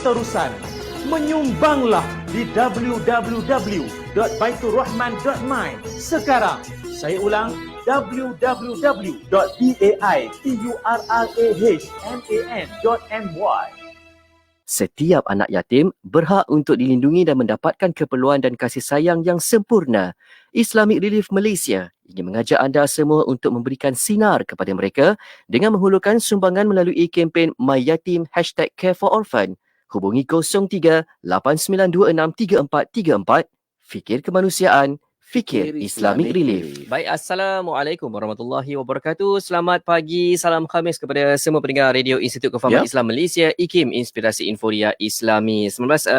terusan. Menyumbanglah di www.baiturrahman.my sekarang. Saya ulang, www.baiturrahman.my. Setiap anak yatim berhak untuk dilindungi dan mendapatkan keperluan dan kasih sayang yang sempurna. Islamic Relief Malaysia ingin mengajak anda semua untuk memberikan sinar kepada mereka dengan menghulurkan sumbangan melalui kempen My Yatim #Care4Orphan. Hubungi 03 8926 3434. Fikir kemanusiaan, fikir Islamic Relief. Baik, Assalamualaikum warahmatullahi wabarakatuh. Selamat pagi, salam Khamis kepada semua pendengar Radio Institut Kefahaman Islam Malaysia, IKIM, Inspirasi Inforia Islami. 19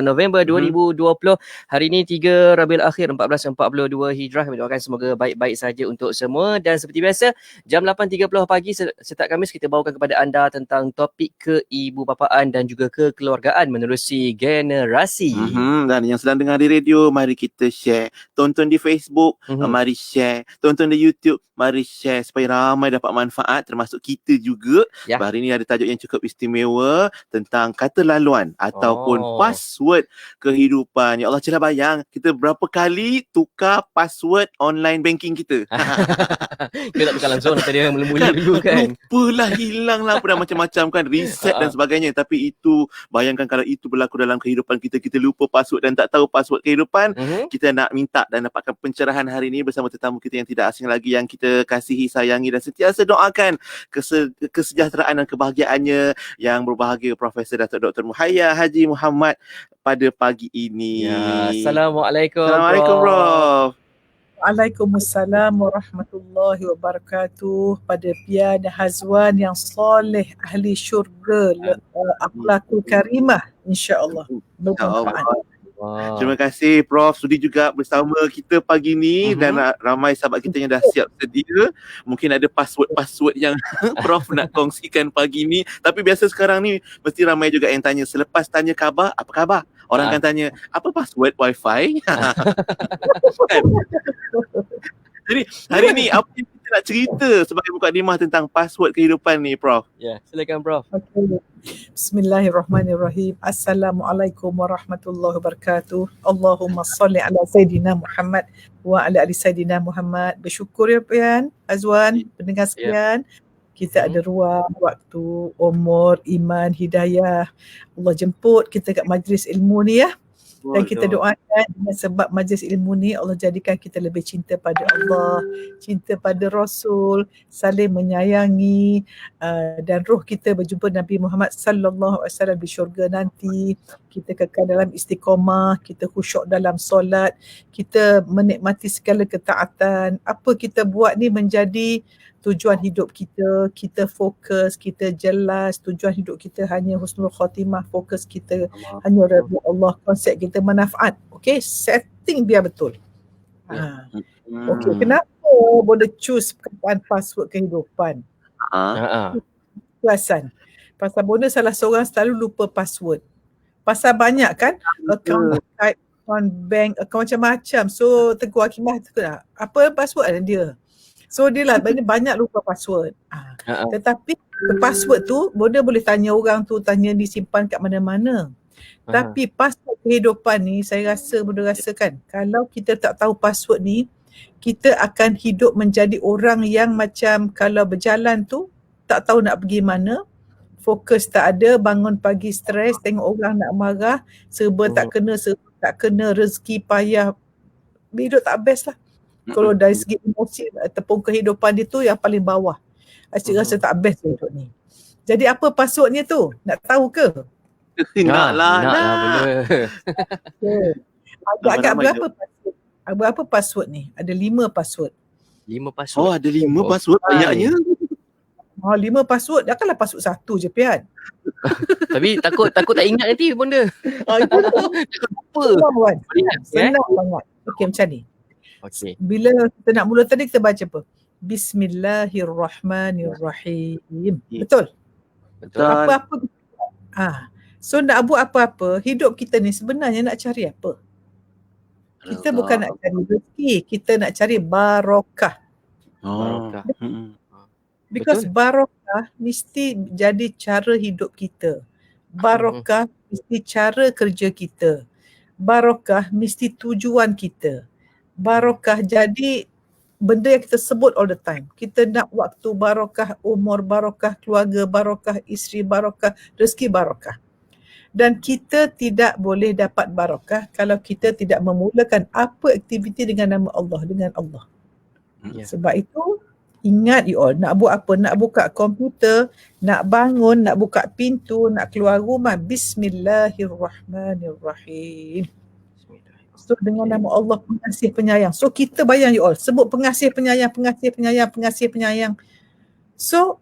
November 2020, hari ini 3 Rabiul Akhir 1442 Hijrah. Kami doakan semoga baik-baik saja untuk semua. Dan seperti biasa, jam 8.30 pagi setiap Khamis kita bawakan kepada anda tentang topik keibubapaan dan juga kekeluargaan menerusi generasi. Dan yang sedang dengar di radio, mari kita share. Tonton di Facebook, mari share. Tonton di YouTube, mari share supaya ramai dapat manfaat, termasuk kita juga. Hari ini ada tajuk yang cukup istimewa tentang kata laluan ataupun password kehidupan. Ya Allah, celah bayang kita berapa kali tukar password online banking kita. Kita tak tukar langsung, tadi mula-mula dulu kan. Lupalah, hilang lah pada macam-macam kan, reset dan sebagainya. Tapi itu, bayangkan kalau itu berlaku dalam kehidupan kita, kita lupa password dan tak tahu password kehidupan. Kita nak minta dan dapatkan pencerahan hari ini bersama tetamu kita yang tidak asing lagi, yang kita kasihi, sayangi dan sentiasa doakan kesejahteraan dan kebahagiaannya, yang berbahagia Profesor Datuk Dr. Muhayya Haji Muhammad pada pagi ini. Assalamualaikum. Assalamualaikum, Prof. Waalaikumsalam warahmatullahi wabarakatuh. Pada Pia dan Hazwan yang soleh, ahli syurga, akhlakul karimah, insya-Allah bermanfaat. Terima kasih Prof sudi juga bersama kita pagi ni dan ramai sahabat kita yang dah siap sedia. Mungkin ada password yang Prof nak kongsikan pagi ni. Tapi biasa sekarang ni mesti ramai juga yang tanya, selepas tanya khabar, apa khabar? Orang akan tanya, apa password wifi? Jadi hari ni apa yang kita nak cerita sebagai mukadimah tentang password kehidupan ni, Prof? Ya, silakan Prof. Okay. Bismillahirrahmanirrahim. Assalamualaikum warahmatullahi wabarakatuh. Allahumma salli ala Sayyidina Muhammad wa ala ali Sayyidina Muhammad. Bersyukur ya Pian, Azwan, pendengar sekalian. Kita ada ruang, waktu, umur, iman, hidayah. Allah jemput kita kat majlis ilmu ni ya. Dan kita doakan dengan sebab majlis ilmu ni Allah jadikan kita lebih cinta pada Allah, cinta pada Rasul, saling menyayangi, dan roh kita berjumpa Nabi Muhammad sallallahu alaihi wasallam di syurga nanti. Kita kekal dalam istiqamah, kita khusyuk dalam solat, kita menikmati segala ketaatan. Apa kita buat ni menjadi tujuan hidup kita, kita fokus, kita jelas, tujuan hidup kita hanya husnul khatimah, fokus kita hanya redha Allah, konsep kita manfaat. Okey, setting biar betul. Okey, kenapa boleh choose perkataan password kehidupan? Perasan. Pasal Bonda salah seorang selalu lupa password. Pasal banyak kan, account Skype, account bank, account macam-macam. So Teguh Hakimah tu apa password dia? So dia lah banyak lupa password. Tetapi password tu Bonda boleh tanya orang tu, tanya disimpan kat mana-mana. Tapi password kehidupan ni saya rasa, Bonda rasakan kalau kita tak tahu password ni, kita akan hidup menjadi orang yang macam kalau berjalan tu tak tahu nak pergi mana, fokus tak ada, bangun pagi stres, tengok orang nak marah, serba tak kena, rezeki payah, hidup tak best lah. Kalau dari segi emosi ataupun kehidupan dia tu yang paling bawah. Asyik rasa tak best hidup ni. Jadi apa passwordnya tu? Nak tahu ke? Naklah. Agak berapa password? Berapa password ni? Ada 5 password. 5 password. Oh, ada 5 password banyaknya. 5 password. Takkanlah password 1 je Pian. Tapi takut tak ingat nanti Bonda. Itu apa? Senang banget. Okey, macam ni. Okay. Bila kita nak mula tadi kita baca apa? Bismillahirrahmanirrahim. Betul? Apa-apa. So nak buat apa-apa, hidup kita ni sebenarnya nak cari apa? Kita bukan nak cari rezeki, kita nak cari barakah. Because barakah mesti jadi cara hidup kita. Barokah mesti cara kerja kita. Barokah mesti tujuan kita. Barokah jadi benda yang kita sebut all the time. Kita nak waktu barokah, umur barokah, keluarga barokah, isteri barokah, rezeki barokah. Dan kita tidak boleh dapat barokah kalau kita tidak memulakan apa aktiviti dengan nama Allah, dengan Allah. Ya. Sebab itu, ingat you all, nak buat apa? Nak buka komputer, nak bangun, nak buka pintu, nak keluar rumah. Bismillahirrahmanirrahim. So dengan nama Allah pengasih penyayang. So kita bayang you all, sebut pengasih penyayang, pengasih penyayang, pengasih penyayang. So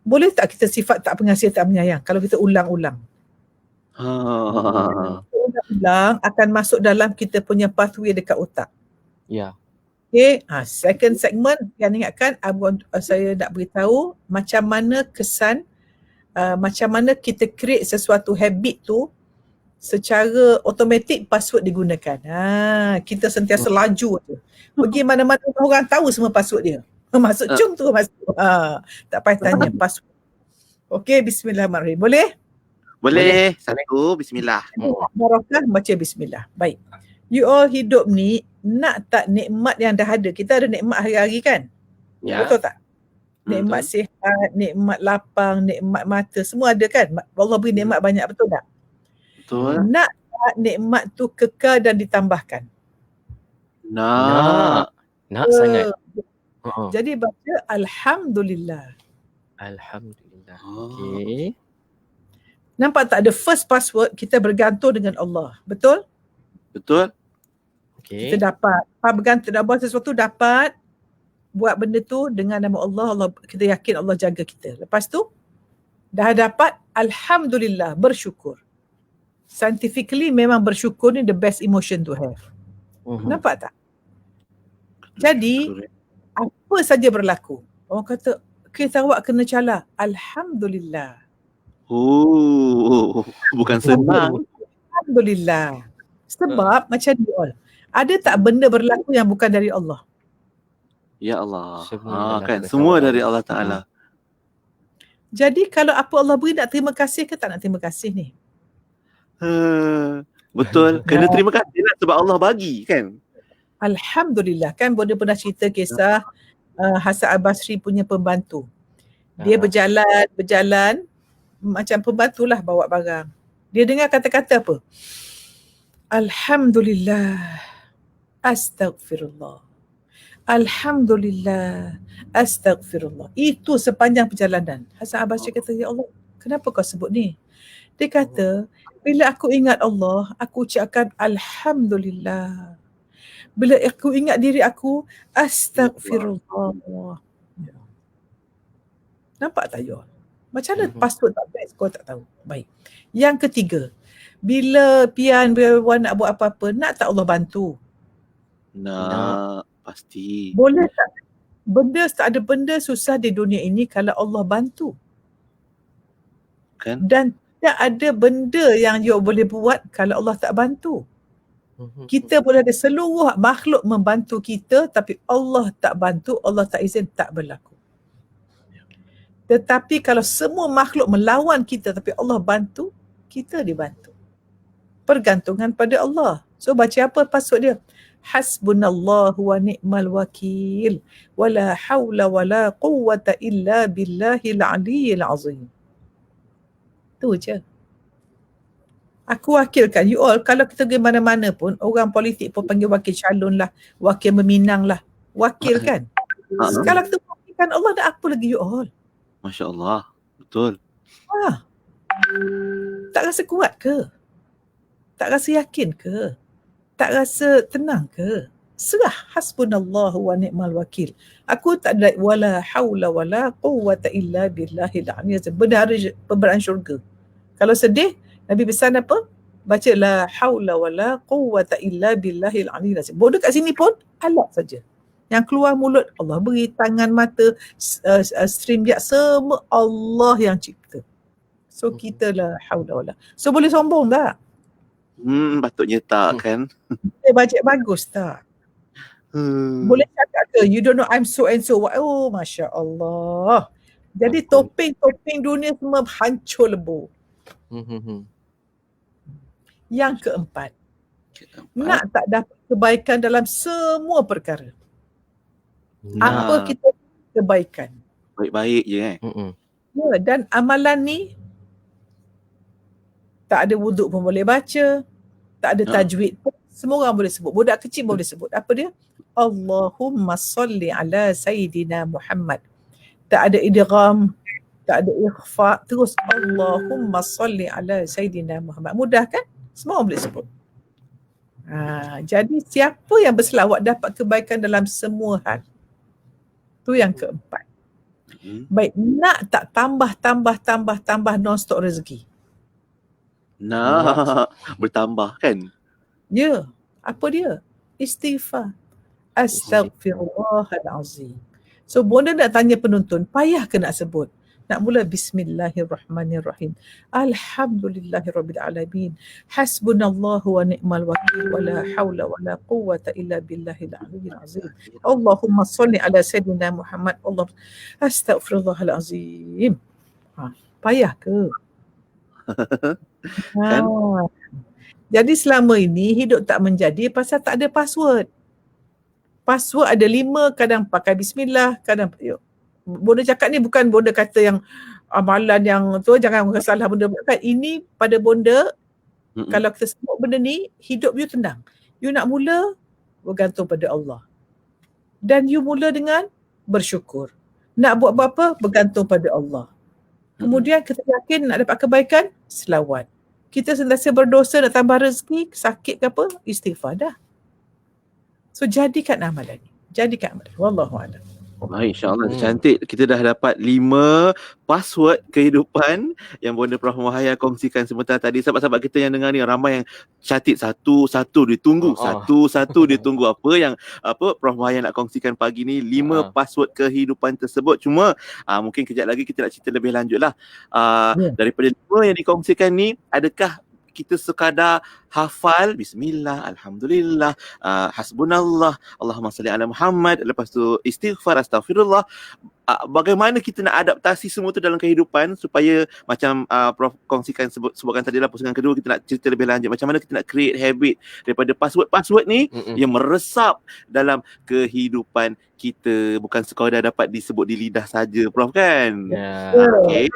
boleh tak kita sifat tak pengasih tak penyayang kalau kita ulang-ulang? Ulang-ulang akan masuk dalam kita punya pathway dekat otak. Ya. Okay, second segment yang ingatkan saya nak beritahu macam mana kesan, macam mana kita create sesuatu habit tu secara automatik password digunakan. Kita sentiasa laju tu. Pergi mana-mana orang tahu semua password dia. Masuk cum tu masuk. Tak payah tanya password. Okey, bismillahirrahmanirrahim. Boleh? Boleh. Satu, bismillah. Barakah baca bismillah. Baik. You all hidup ni nak tak nikmat yang dah ada. Kita ada nikmat hari-hari kan? Ya. Betul tak? Nikmat sihat, nikmat lapang, nikmat mata, semua ada kan? Allah beri nikmat banyak, betul tak? Betul. Nak tak nikmat tu kekal dan ditambahkan? Nak. Nak sangat. Jadi baca Alhamdulillah. Alhamdulillah. Okey. Nampak tak, the first password kita bergantung dengan Allah. Betul? Betul. Okey. Kita dapat. Bergantung nak buat sesuatu dapat. Buat benda tu dengan nama Allah, kita yakin Allah jaga kita. Lepas tu, dah dapat, Alhamdulillah, bersyukur. Scientifically memang bersyukur ni the best emotion to have. Nampak tak? Jadi, apa saja berlaku. Orang kata, kita awak kena cala. Alhamdulillah. Oh, bukan senang. Alhamdulillah. Sebab macam ni all. Ada tak benda berlaku yang bukan dari Allah? Ya Allah. Semua Kan, daripada semua Allah. dari Allah Ta'ala. Jadi kalau apa Allah beri nak terima kasih ke tak nak terima kasih ni? Betul. Kena terima kasih lah sebab Allah bagi kan. Alhamdulillah. Kan Bonda pernah cerita kisah Hasan Al-Basri punya pembantu. Dia berjalan macam pembantu lah bawa barang. Dia dengar kata-kata apa? Alhamdulillah. Astaghfirullah. Alhamdulillah. Astaghfirullah. Itu sepanjang perjalanan. Hasan Al-Basri kata, ya Allah, kenapa kau sebut ni? Dia kata, bila aku ingat Allah, aku ucapkan Alhamdulillah. Bila aku ingat diri aku, Astaghfirullah. Nampak tak you? Macam mana password tak best kau tak tahu? Baik. Yang ketiga, bila pian nak buat apa-apa, nak tak Allah bantu? Nak. Pasti. Boleh tak? Tak ada benda susah di dunia ini kalau Allah bantu. Kan? Dan tidak ada benda yang you boleh buat kalau Allah tak bantu. Kita boleh ada seluruh makhluk membantu kita, tapi Allah tak bantu, Allah tak izin, tak berlaku. Tetapi kalau semua makhluk melawan kita tapi Allah bantu, kita dibantu. Pergantungan pada Allah. So baca apa password dia? Hasbunallahu wa ni'mal wakil. Wala hawla wala quwwata illa billahil aliyyil azim. Tu je. Aku wakilkan you all, kalau kita pergi mana-mana pun, orang politik pun panggil wakil calon lah, wakil meminang lah. Wakil kan? Kalau kita wakilkan Allah, dah apa lagi you all? Masya Allah. Betul. Tak rasa kuat ke? Tak rasa yakin ke? Tak rasa tenang ke? Serah. Hasbunallahu wa ni'mal wakil. Aku tak ada wala hawla wala quwwata illa billahil aliyyil azim. Berdarah syurga. Kalau sedih, Nabi pesan apa? Baca la hawla wala quwwata illa billahil aliyyil azim. Bodoh kat sini pun alat saja. Yang keluar mulut Allah beri, tangan, mata, stream dia, semua Allah yang cipta. So kita la hawla wala. So boleh sombong tak? Patutnya tak kan. Bajet bagus tak? Boleh cakap ke, you don't know I'm so and so. Oh, Masya Allah. Jadi topeng-topeng dunia semua hancur lebur. Yang keempat, nak tak dapat kebaikan dalam semua perkara. Apa kita kebaikan? Baik-baik je Ya, dan amalan ni tak ada wuduk pun boleh baca, tak ada tajwid pun semua orang boleh sebut. Budak kecil boleh sebut. Apa dia? Allahumma salli ala Sayyidina Muhammad. Tak ada idgham, tak ada ikhfa, terus Allahumma salli ala Sayyidina Muhammad. Mudah kan? Semua orang boleh sebut. Jadi siapa yang berselawat dapat kebaikan dalam semua hal. Tu yang keempat. Baik, nak tak tambah non-stop rezeki? Nak bertambah kan? Ya, apa dia? Istighfar. Astaghfirullahalazim. So bonda nak tanya penonton, payah ke nak sebut? Nak mula bismillahirrahmanirrahim. Alhamdulillahirrabbilalamin. Hasbunallahu wa ni'mal wakil wa la hawla wa la quwwata illa billahil aliyyil azim. Allahumma salli ala Sayyidina Muhammad. Allah astaghfirullahalazim. Payah ke? Kan? Jadi selama ini hidup tak menjadi pasal tak ada password. Password ada 5, kadang pakai bismillah, kadang bonda cakap ni bukan bonda kata yang amalan yang tu jangan salah bonda bukan. Ini pada bonda kalau kita sebut benda ni hidup you tenang. You nak mula bergantung pada Allah. Dan you mula dengan bersyukur. Nak buat apa-apa bergantung pada Allah. Kemudian kita yakin nak dapat kebaikan, selawat. Kita sentiasa berdosa nak tambah rezeki, sakit ke apa, istighfar dah. So jadikan amalan ni. Jadikan amalan. Wallahualam. Baik, insyaAllah cantik. Kita dah dapat 5 password kehidupan yang Bonda Prof Wahaya kongsikan sebentar tadi. Sahabat-sahabat kita yang dengar ni ramai yang catat satu-satu ditunggu. Satu-satu ditunggu apa Prof Wahaya nak kongsikan pagi ni. 5 password kehidupan tersebut. Cuma mungkin kejap lagi kita nak cerita lebih lanjut lah. Daripada 5 yang dikongsikan ni, adakah kita sekadar hafal bismillah, alhamdulillah, hasbunallah, Allahumma salli ala Muhammad, lepas tu istighfar, astaghfirullah. Bagaimana kita nak adaptasi semua tu dalam kehidupan supaya macam Prof kongsikan sebutkan tadi lah pusingan kedua, kita nak cerita lebih lanjut macam mana kita nak create habit daripada password ni yang meresap dalam kehidupan kita, bukan sekadar dapat disebut di lidah saja, Prof kan? Okay.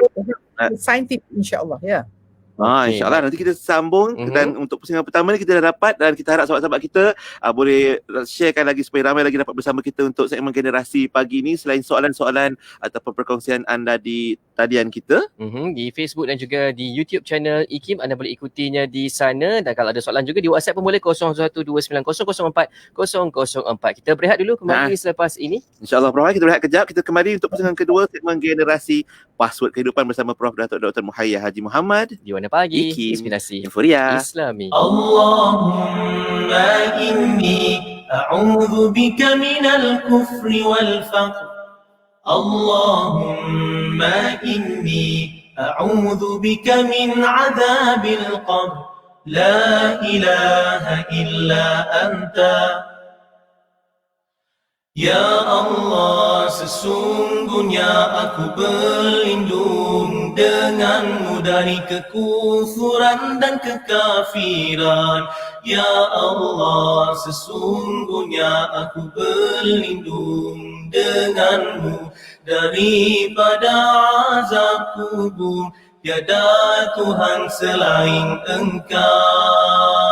Saintifik insya-Allah ya. InsyaAllah nanti kita sambung dan untuk pusingan pertama ni kita dah dapat dan kita harap sahabat-sahabat kita boleh sharekan lagi supaya ramai lagi dapat bersama kita untuk segmen generasi pagi ni selain soalan-soalan ataupun perkongsian anda di tadian kita. Di Facebook dan juga di YouTube channel IKIM, anda boleh ikutinya di sana dan kalau ada soalan juga di WhatsApp pun boleh 012900404004. Kita berehat dulu kembali selepas ini. InsyaAllah Prof, kita berehat kejap, kita kembali untuk pusingan kedua segmen generasi password kehidupan bersama Prof Datuk Dr. Muhayya Haji Muhammad di Warna Pagi, IKIM, Inspirasi Euphoria Islami. Allahumma inni a'udhu bika minal kufri wal faqr. Allahumma inni a'udhu bika min adhabil qabr. La ilaha illa anta. Ya Allah, sesungguhnya aku berlindung denganmu dari kekufuran dan kekafiran. Ya Allah, sesungguhnya aku berlindung denganmu daripada azab kubur. Tiada Tuhan selain Engkau.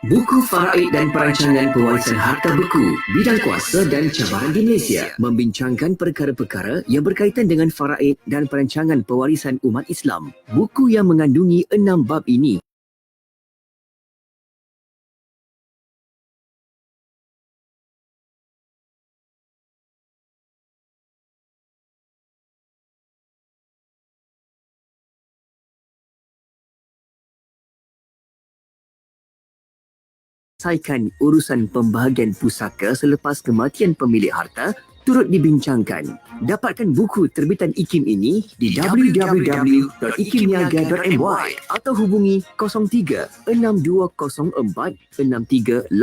Buku Faraid dan Perancangan Pewarisan Harta Beku, Bidang Kuasa dan Cabaran di Malaysia membincangkan perkara-perkara yang berkaitan dengan faraid dan perancangan pewarisan umat Islam. Buku yang mengandungi 6 bab ini selesaikan urusan pembahagian pusaka selepas kematian pemilik harta turut dibincangkan. Dapatkan buku terbitan IKIM ini di www.ikimniaga.my atau hubungi 03 6204 6389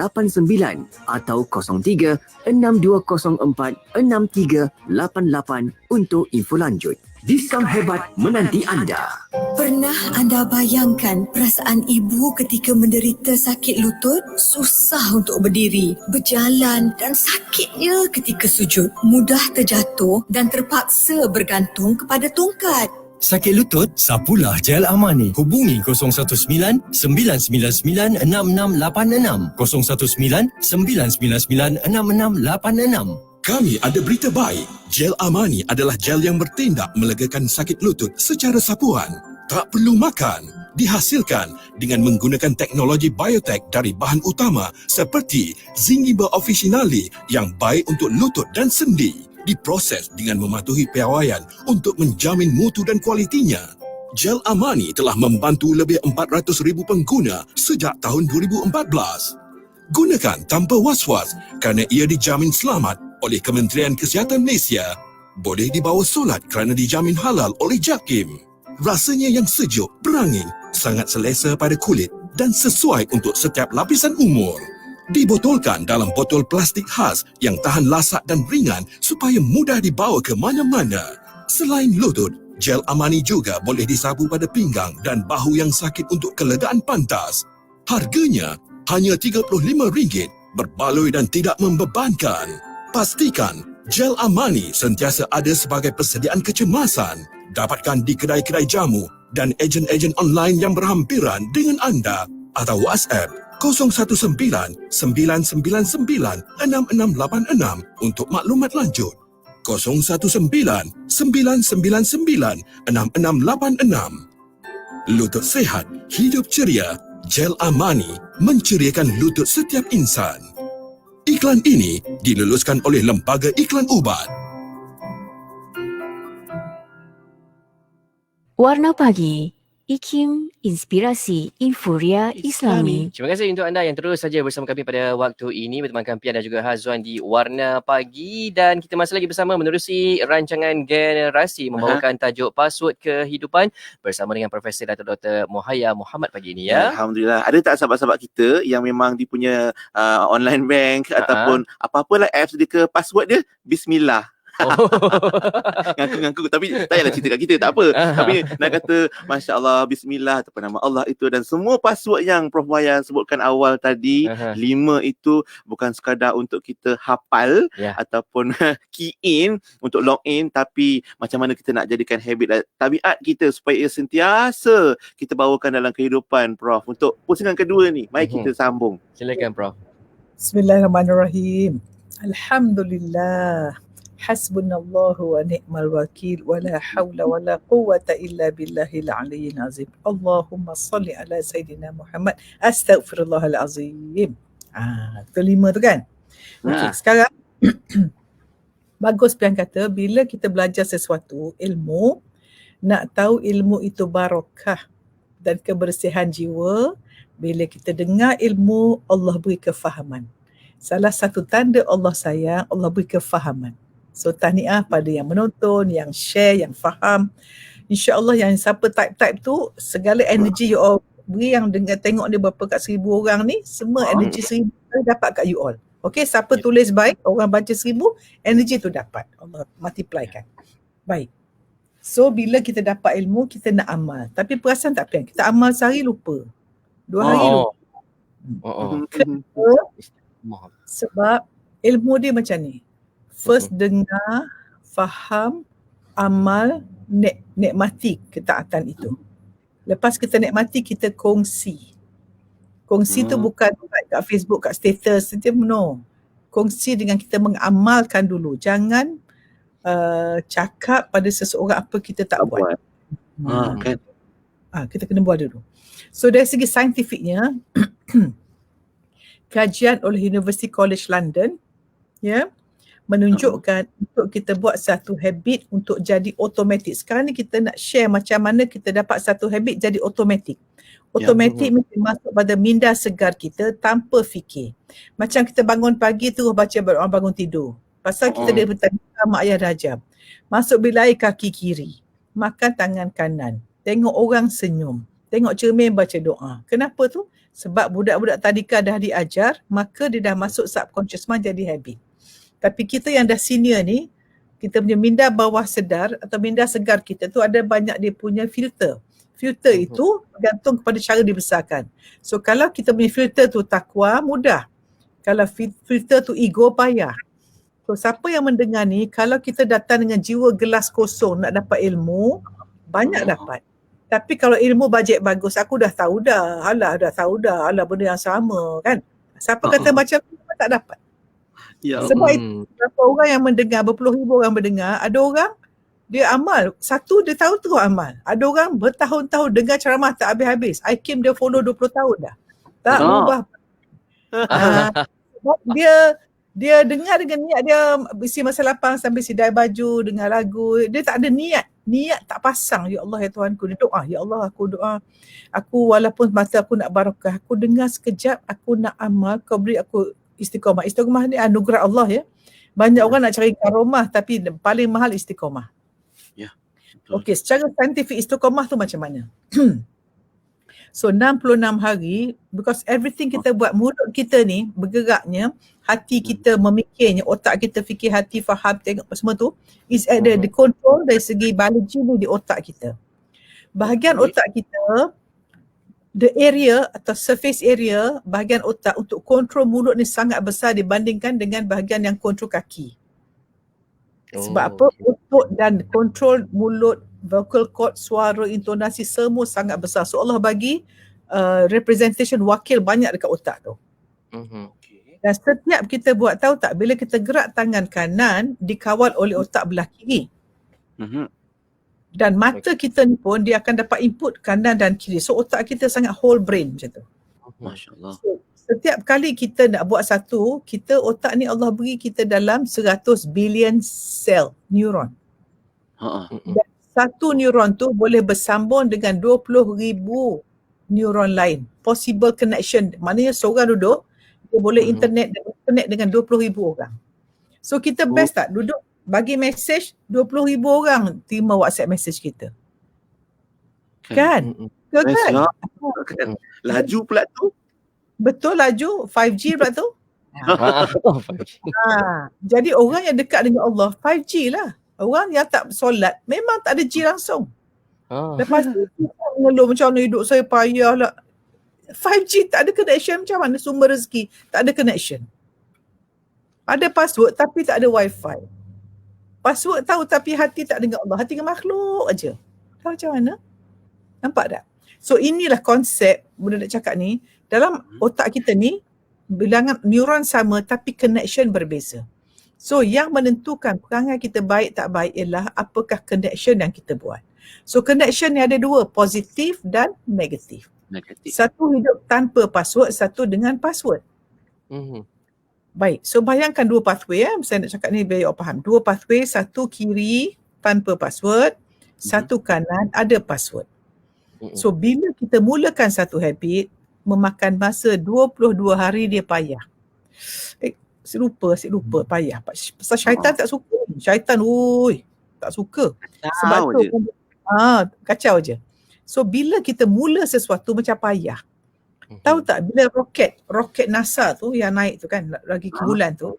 atau 03 6204 6388 untuk info lanjut. Diskaun hebat menanti anda. Pernah anda bayangkan perasaan ibu ketika menderita sakit lutut? Susah untuk berdiri, berjalan dan sakitnya ketika sujud. Mudah terjatuh dan terpaksa bergantung kepada tongkat. Sakit lutut? Sapulah Gel Amani. Hubungi 019 999 6686. 019 999 6686. Kami ada berita baik. Gel Amani adalah gel yang bertindak melegakan sakit lutut secara sapuan. Tak perlu makan. Dihasilkan dengan menggunakan teknologi biotek dari bahan utama seperti Zingiber officinale yang baik untuk lutut dan sendi. Diproses dengan mematuhi piawaian untuk menjamin mutu dan kualitinya. Gel Amani telah membantu lebih 400,000 pengguna sejak tahun 2014. Gunakan tanpa was-was kerana ia dijamin selamat oleh Kementerian Kesihatan Malaysia. Boleh dibawa solat kerana dijamin halal oleh JAKIM. Rasanya yang sejuk, berangin, sangat selesa pada kulit dan sesuai untuk setiap lapisan umur. Dibotolkan dalam botol plastik khas yang tahan lasak dan ringan supaya mudah dibawa ke mana-mana. Selain lutut, Gel Amani juga boleh disapu pada pinggang dan bahu yang sakit untuk kelegaan pantas. Harganya hanya RM35, berbaloi dan tidak membebankan. Pastikan Gel Amani sentiasa ada sebagai persediaan kecemasan. Dapatkan di kedai-kedai jamu dan ejen-ejen online yang berhampiran dengan anda atau WhatsApp 019 999 6686 untuk maklumat lanjut. 019 999 6686. Lutut sehat, hidup ceria. Gel Amani menceriakan lutut setiap insan. Iklan ini diluluskan oleh Lembaga Iklan Ubat. Warna Pagi, IKIM Inspirasi Inforia Islami. Terima kasih untuk anda yang terus saja bersama kami pada waktu ini, bertemankan Pian dan juga Hazwan di Warna Pagi, dan kita masih lagi bersama menerusi rancangan Generasi membawakan tajuk Password Kehidupan bersama dengan Profesor Dato' Dr. Mohaya Muhammad pagi ini ya. Alhamdulillah. Ada tak sahabat-sahabat kita yang memang dia punya online bank ataupun apa-apalah apps dia ke password dia Bismillah. Oh. Ngaku-ngaku tapi tak payahlah cerita kat kita, tak apa. Tapi nak kata Masya Allah, Bismillah ataupun nama Allah itu, dan semua password yang Prof Maya sebutkan awal tadi, 5 itu bukan sekadar untuk kita hafal ataupun key in untuk log in, tapi macam mana kita nak jadikan habit tabiat kita supaya ia sentiasa kita bawakan dalam kehidupan, Prof. Untuk pusingan kedua ni, mari kita sambung. Silakan Prof. Bismillahirrahmanirrahim. Alhamdulillah. Hasbunallahu wa ni'mal wakil wa la hawla wa la quwwata illa billahil aliyyil azim. Allahumma salli ala Sayyidina Muhammad. Astaghfirullahalazim. Kelima tu kan? Okay, sekarang bagus Pian kata, bila kita belajar sesuatu, ilmu, nak tahu ilmu itu barakah dan kebersihan jiwa. Bila kita dengar ilmu, Allah beri kefahaman. Salah satu tanda Allah sayang, Allah beri kefahaman. So tahniah pada yang menonton, yang share, yang faham. InsyaAllah yang siapa type-type tu, segala energi you all beri, yang dengar tengok ni berapa kat 1,000 orang ni, semua energi 1,000 dapat kat you all. Okay, siapa tulis baik, orang baca 1,000, energi tu dapat. Allah multiplykan. Baik. So bila kita dapat ilmu, kita nak amal. Tapi perasan tak Pian? Kita amal sehari lupa. 2 hari lupa. Kenapa? Sebab ilmu dia macam ni. First dengar, faham, amal, nikmati ketaatan itu. Lepas kita nikmati, kita kongsi. Kongsi tu bukan kat Facebook, kat status, no. Kongsi dengan kita mengamalkan dulu. Jangan cakap pada seseorang apa kita tak buat. Kan? Kita kena buat dulu. So dari segi saintifiknya, kajian oleh University College London, menunjukkan untuk kita buat satu habit untuk jadi automatik. Sekarang ni kita nak share macam mana kita dapat satu habit jadi automatik. Automatik masuk pada minda segar kita tanpa fikir. Macam kita bangun pagi tu baca bangun tidur. Pasal kita dia bertanya mak ayah rajam. Masuk bilik air kaki kiri. Makan tangan kanan. Tengok orang senyum. Tengok cermin baca doa. Kenapa tu? Sebab budak-budak tadika dah diajar, maka dia dah masuk subconscious mind jadi habit. Tapi kita yang dah senior ni, kita punya minda bawah sedar atau minda segar kita tu ada banyak dia punya filter. Filter itu bergantung kepada cara dibesarkan. So kalau kita punya filter tu takwa, mudah. Kalau filter tu ego, payah. So siapa yang mendengar ni, kalau kita datang dengan jiwa gelas kosong nak dapat ilmu, banyak dapat. Tapi kalau ilmu bajet bagus, aku dah tahu dah. Alah benda yang sama kan. Siapa kata macam tu tak dapat. Sebab itu berapa orang yang mendengar, berpuluh ribu orang mendengar, ada orang dia amal, satu dia tahu terus amal. Ada orang bertahun-tahun dengar ceramah tak habis-habis. Hakim dia follow 20 tahun dah. Tak berubah. Sebab dia dengar dengan niat dia isi masa lapang sampai sidai baju, dengar lagu. Dia tak ada niat. Niat tak pasang. Ya Allah, ya Tuhanku. Dia doa. Ya Allah, aku doa. Aku walaupun mata aku nak barakah, aku dengar sekejap, aku nak amal, kau beri aku istiqamah. Istiqamah ni anugerah Allah ya. Banyak orang nak cari karomah tapi paling mahal istiqamah. Okey, secara saintifik istiqamah tu macam mana? So 66 hari, because everything kita buat, mulut kita ni bergeraknya, hati kita memikirnya, otak kita fikir, hati faham, tengok semua tu is at the control dari segi biologi ni di otak kita. Bahagian otak kita, the area atau surface area, bahagian otak untuk kontrol mulut ni sangat besar dibandingkan dengan bahagian yang kontrol kaki. Sebab apa? Untuk dan kontrol mulut, vocal cord, suara, intonasi semua sangat besar. So Allah bagi representation wakil banyak dekat otak tu. Dan setiap kita buat, tahu tak, bila kita gerak tangan kanan dikawal oleh otak belah kiri. Dan mata kita ni pun dia akan dapat input kanan dan kiri. So otak kita sangat whole brain macam tu. Masya Allah. So, setiap kali kita nak buat satu, kita otak ni Allah beri kita dalam 100 billion sel, neuron. Dan satu neuron tu boleh bersambung dengan 20,000 neuron lain. Possible connection. Maknanya seorang duduk, dia boleh internet dengan 20,000 orang. So kita best tak duduk bagi message 20,000 orang terima WhatsApp message kita. Kan? Kan? Laju pula tu. Betul, laju 5G pula tu. Jadi orang yang dekat dengan Allah 5G lah. Orang yang tak solat memang tak ada G langsung. Lepas tu kita mengeluh macam mana hidup saya payah lah. 5G tak ada connection, macam mana sumber rezeki? Tak ada connection. Ada password tapi tak ada wifi. Password tahu tapi hati tak dengan Allah. Hati dengan makhluk aja. Tahu macam mana? Nampak tak? So inilah konsep benda nak cakap ni. Dalam otak kita ni bilangan neuron sama tapi connection berbeza. So yang menentukan perangai kita baik tak baik ialah apakah connection yang kita buat. So connection ni ada dua, positif dan negatif. Satu hidup tanpa password, satu dengan password. Baik, so bayangkan dua pathway saya nak cakap ni biar awak faham. Dua pathway, satu kiri tanpa password, satu kanan ada password. So bila kita mulakan satu habit, memakan masa 22 hari dia payah. Saya lupa payah. Pasal syaitan tak suka. Syaitan tak suka. Sebab tu kacau je. So bila kita mula sesuatu macam payah. Tahu tak bila roket NASA tu yang naik tu kan lagi ke bulan tu,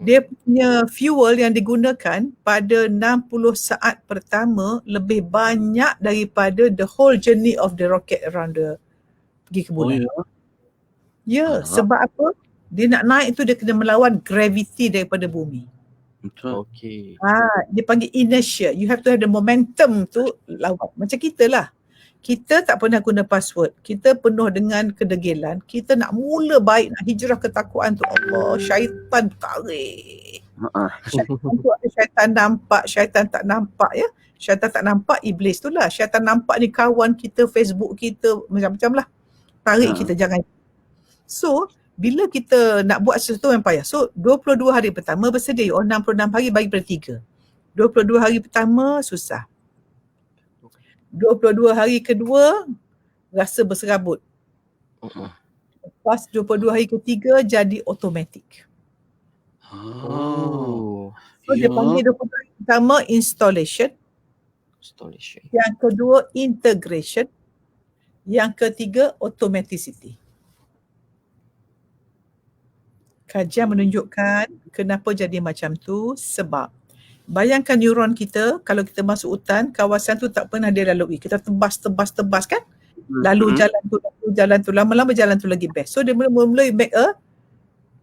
dia punya fuel yang digunakan pada 60 saat pertama lebih banyak daripada the whole journey of the rocket around the pergi ke bulan. Sebab apa? Dia nak naik tu dia kena melawan gravity daripada bumi. Betul. Dia panggil inertia. You have to have the momentum tu lawan. Macam kita lah. Kita tak pernah guna password. Kita penuh dengan kedegilan. Kita nak mula baik, nak hijrah ketakwaan tu. Allah, syaitan tarik. Syaitan nampak, syaitan tak nampak ya. Syaitan tak nampak, iblis tu lah. Syaitan nampak ni kawan kita, Facebook kita, macam-macam lah. Tarik kita, jangan. So, bila kita nak buat sesuatu yang payah. So, 22 hari pertama bersedia. 66 hari bagi pada 3. 22 hari pertama susah. 22 hari kedua rasa berserabut. Lepas 22 hari ketiga jadi automatik. So dia panggil 22 hari pertama installation. Yang kedua integration. Yang ketiga automaticity. Kajian menunjukkan kenapa jadi macam tu sebab Bayangkan neuron kita, kalau kita masuk hutan, kawasan tu tak pernah dia lalui. Kita tebas kan? Lalu jalan tu, lama-lama jalan tu lagi best. So dia mula-mula make a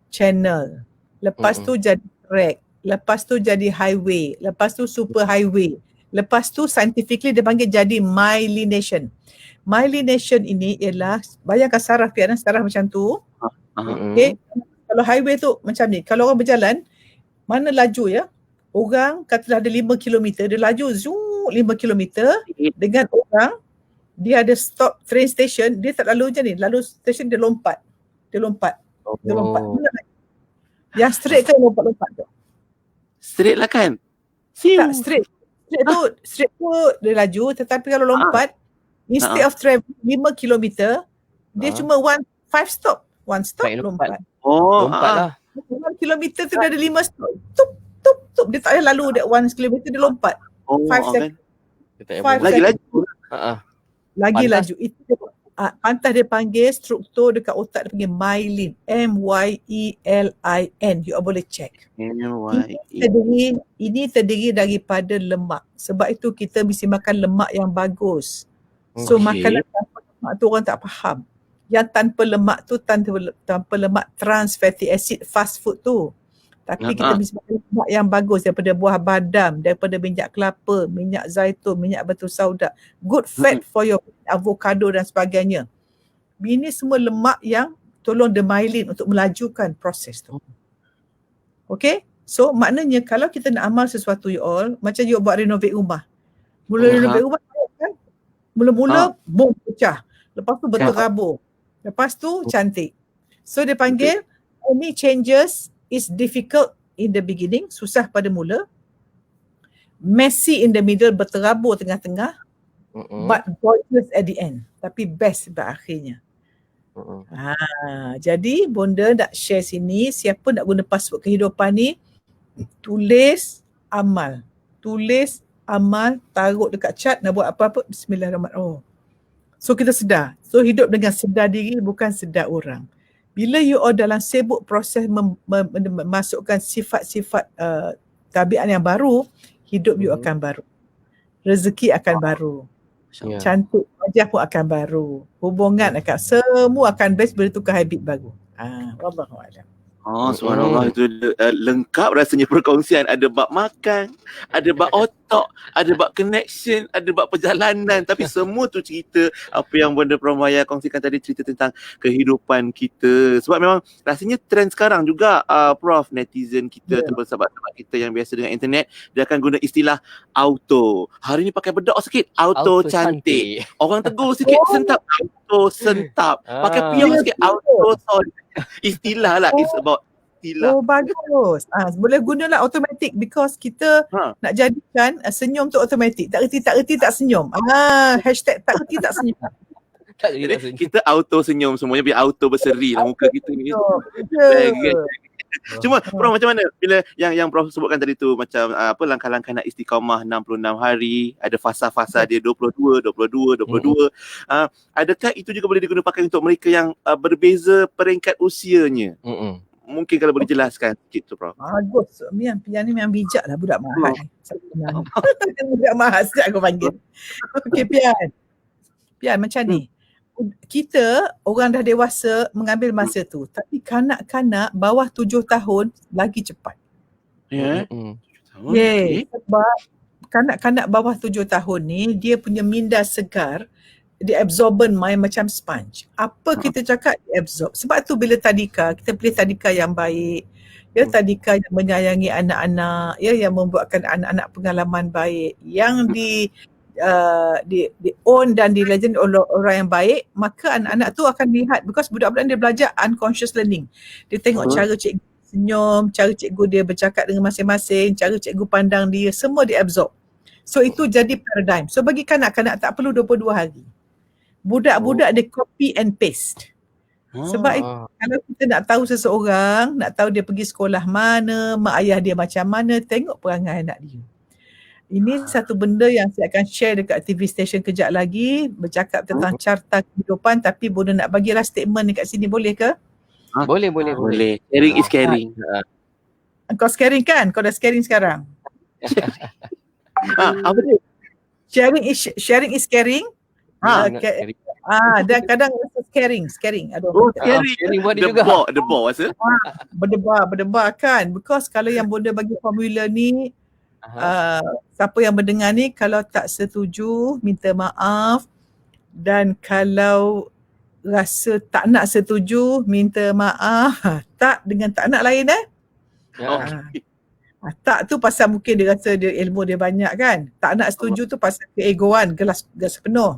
channel. Lepas tu jadi track. Lepas tu jadi highway. Lepas tu super highway. Lepas tu scientifically dia panggil jadi myelination. Myelination ini ialah, bayangkan saraf macam tu. Okay. Kalau highway tu macam ni. Kalau orang berjalan, mana laju ya? Orang katalah ada 5 km, dia laju zoom 5 km dengan orang, dia ada stop train station, dia tak lalu macam ni. Lalu station dia lompat. Yang straight kan lompat-lompat tu. Straight lah kan? Tak, straight tu dia laju, tetapi kalau lompat, instead of travel 5 km, dia cuma 5 stop. One stop, lompat. Lompat lah. 1 km tu dah ada 5 stop. Tup. Dia tak payah lalu that 1 km, dia lompat. 5 seconds. Lagi laju. Lagi laju. Itu pantas dia panggil struktur dekat otak dia panggil myelin. M-Y-E-L-I-N. You boleh check. Ini terdiri daripada lemak. Sebab itu kita mesti makan lemak yang bagus. So makanan tanpa lemak tu orang tak faham. Yang tanpa lemak tu tanpa lemak trans fatty acid fast food tu. Tapi kita mesti makan lemak yang bagus daripada buah badam, daripada minyak kelapa, minyak zaitun, minyak batu sauda. Good fat for your avocado dan sebagainya. Ini semua lemak yang tolong the myelin untuk melajukan proses tu. Okay? So maknanya kalau kita nak amal sesuatu you all, macam you buat renovate rumah. Renovate rumah kan? Mula-mula bom pecah. Lepas tu berterabur. Lepas tu cantik. So dia panggil any changes is difficult in the beginning, susah pada mula. Messy in the middle, berterabur tengah-tengah. But gorgeous at the end. Tapi best pada akhirnya. Jadi bonda nak share sini, siapa nak guna password kehidupan ni, tulis amal, taruh dekat chat, nak buat apa-apa, bismillahirrahmanirrahim. So kita sedar. So hidup dengan sedar diri, bukan sedar orang. Bila you all dalam sibuk proses memasukkan sifat-sifat tabiat yang baru, hidup you akan baru. Rezeki akan baru. Cantik wajah pun akan baru. Hubungan akan, semua akan best bila tukar habit baru. Wallahualam. Subhanallah, itu lengkap rasanya perkongsian. Ada bab makan, ada bab otak, ada bab connection, ada bab perjalanan. Tapi semua tu cerita apa yang Bonda Prof Maya kongsikan tadi, cerita tentang kehidupan kita. Sebab memang rasanya trend sekarang juga Prof, netizen kita ataupun sahabat-sahabat kita yang biasa dengan internet, dia akan guna istilah auto. Hari ni pakai bedak sikit, auto cantik. Orang tegur sikit, sentap, auto sentap. Pakai piang sikit, auto solid. Istilah lah, it's about istilah. Oh bagus. Boleh gunalah automatic because kita nak jadikan senyum tu automatic. Tak reti tak senyum. Hashtag tak reti tak senyum. Kita auto senyum semuanya, biar auto berseri lah muka kita ni. Cuma Prof, macam mana bila yang Prof sebutkan tadi tu, macam langkah-langkah nak istiqamah 66 hari, ada fasa-fasa dia 22. Adakah itu juga boleh digunakan untuk mereka yang berbeza peringkat usianya? Mungkin kalau boleh jelaskan sikit tu Prof. Bagus. Pian ni memang bijak lah, budak mahal. Budak mahal sejak aku panggil. Okey Pian macam ni. Kita orang dah dewasa mengambil masa tu, tapi kanak-kanak bawah 7 tahun lagi cepat. Sebab kanak-kanak bawah 7 tahun ni dia punya minda segar, dia absorben main macam sponge. Apa kita cakap dia absorb. Sebab tu bila tadika, kita pilih tadika yang baik. Tadika yang menyayangi anak-anak, yang membuatkan anak-anak pengalaman baik, yang di own dan di legend oleh orang yang baik, maka anak-anak tu akan lihat, because budak-budak dia belajar unconscious learning. Dia tengok cara cikgu senyum, cara cikgu dia bercakap dengan masing-masing, cara cikgu pandang dia, semua dia absorb. So itu jadi paradigm. So bagi kanak-kanak tak perlu 22 hari. Budak-budak dia copy and paste. Sebab itu, kalau kita nak tahu seseorang, nak tahu dia pergi sekolah mana, mak ayah dia macam mana, tengok perangai anak dia. Ini satu benda yang saya akan share dekat TV station kejap lagi, bercakap tentang carta kehidupan, tapi Bonda nak bagilah statement dekat sini, boleh ke? Boleh. Sharing is caring. Kau scaring kan? Kau dah scaring sekarang? Apa dia? Sharing is caring. Dan kadang rasa scaring. Aduh. Oh, scary. Sharing buat dia juga. The ball rasa. Berdebar kan. Because kalau yang bonda bagi formula ni, siapa yang mendengar ni kalau tak setuju, minta maaf. Dan kalau rasa tak nak setuju, minta maaf. Tak dengan tak nak lain Okay. Tak tu pasal mungkin dia rasa dia ilmu dia banyak kan. Tak nak setuju tu pasal keegoan, gelas penuh.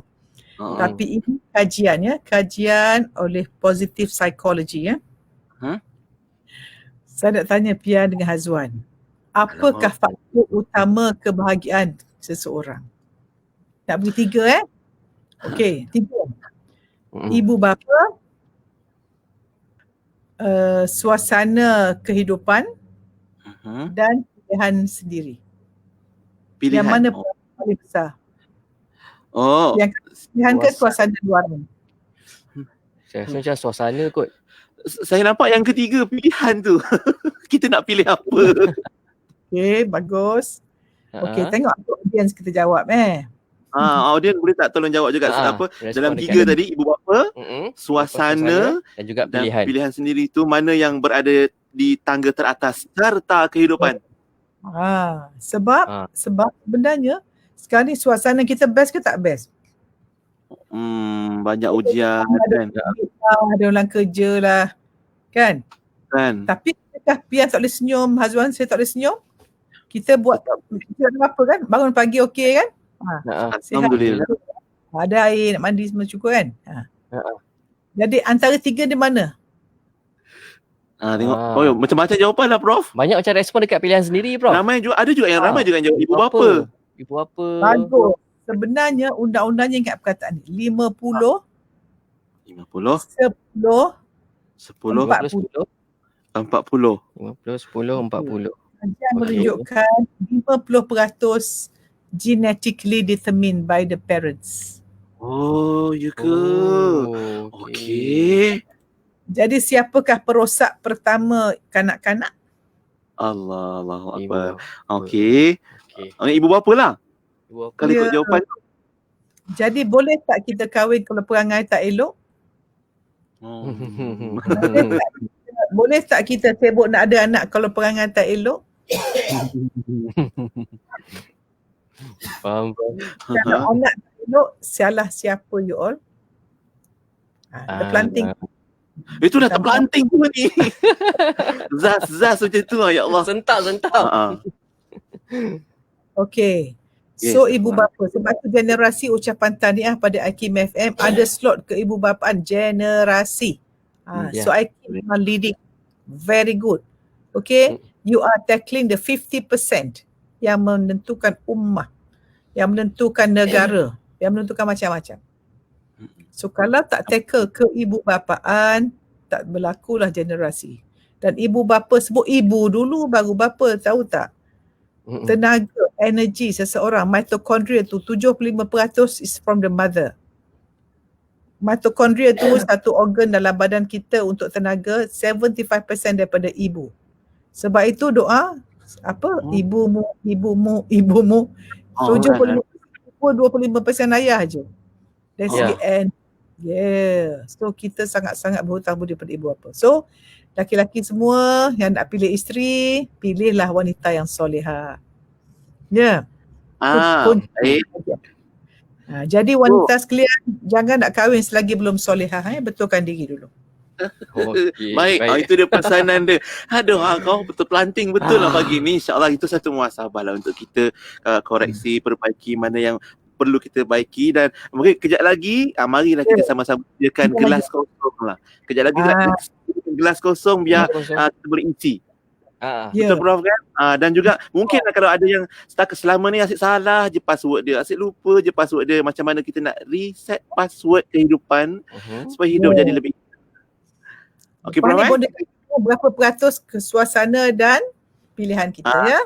Tapi ini kajian oleh Positive Psychology Saya nak tanya Pian dengan Hazwan. Apakah faktor utama kebahagiaan seseorang? Nak beri 3 Okey, 3. Ibu bapa, suasana kehidupan dan pilihan sendiri. Yang mana paling besar? Yang pilihan ke suasana luar ni? Saya rasa macam suasana kot. Saya nampak yang ketiga pilihan tu. Kita nak pilih apa? Okey, bagus. Okey, tengok audience kita jawab Audience boleh tak tolong jawab juga apa dalam 3 tadi, ibu bapa, suasana dan juga pilihan sendiri tu mana yang berada di tangga teratas serta kehidupan. Sebab sebenarnya sekarang ni suasana kita best ke tak best? Banyak ujian kan. Ada orang kerja lah kan. Tapi Pian tak boleh senyum, Hazwan saya tak boleh senyum. Kita buat apa kan? Bangun pagi okey kan? Alhamdulillah. Ada air, nak mandi semua cukup kan? Jadi antara 3 di mana? Tengok. Macam-macam jawapan lah Prof. Banyak macam respon dekat pilihan sendiri Prof. Ramai juga, ada juga yang ramai juga yang jawab ibu bapa. Ibu bapa. Bagus. Sebenarnya undang-undangnya ingat perkataan ni. 50 10 10 40. 40. Kajian menunjukkan 50% genetically determined by the parents. Ya ke? Okey. Jadi siapakah perosak pertama kanak-kanak? Allahu Akbar. Okey. Ibu bapa lah. Kalau ikut jawapan tu. Jadi boleh tak kita kahwin kalau perangai tak elok? Boleh tak kita sibuk nak ada anak kalau perangai tak elok? Faham. Kalau anak tak elok, salah siapa you all? The planting. Itu dah terplanting tu ni. Zaz macam tu ya Allah. Sentak. Okey. So ibu bapa, sebab tu generasi ucapan tahniah pada Hakim FM ada slot ke ibu bapaan generasi. So Hakim memang leading. Very good. Okay, you are tackling the 50% yang menentukan ummah, yang menentukan negara, yang menentukan macam-macam. So kalau tak tackle ke ibu bapaan, tak berlakulah generasi. Dan ibu bapa sebut ibu dulu baru bapa, tahu tak? Tenaga, energi seseorang, mitochondria tu 75% is from the mother. Mitochondria tu satu organ dalam badan kita untuk tenaga, 75% daripada ibu. Sebab itu doa ibumu 75%, 25% ayah je. Dari segi so kita sangat-sangat berhutang budi pada ibu bapa. So laki-laki semua yang nak pilih isteri, pilihlah wanita yang solehah. Jadi wanita sekalian, jangan nak kahwin selagi belum solehah. Betulkan diri dulu. Baik. Itu dia pesanan dia. Kau betul planting betul lah pagi ni. InsyaAllah itu satu muhasabah lah untuk kita koreksi, perbaiki mana yang perlu kita baiki. Dan mungkin kejap lagi marilah kita sama-sama sediakan gelas kosong lah. Kejap lagi gelas kosong biar kita berisi. Betul Prof kan? Dan juga mungkin kalau ada yang setakat selama ni asyik salah je password dia, asyik lupa je password dia, macam mana kita nak reset password kehidupan supaya hidup jadi lebih. Okey Prof. Berapa peratus ke suasana dan pilihan kita ya.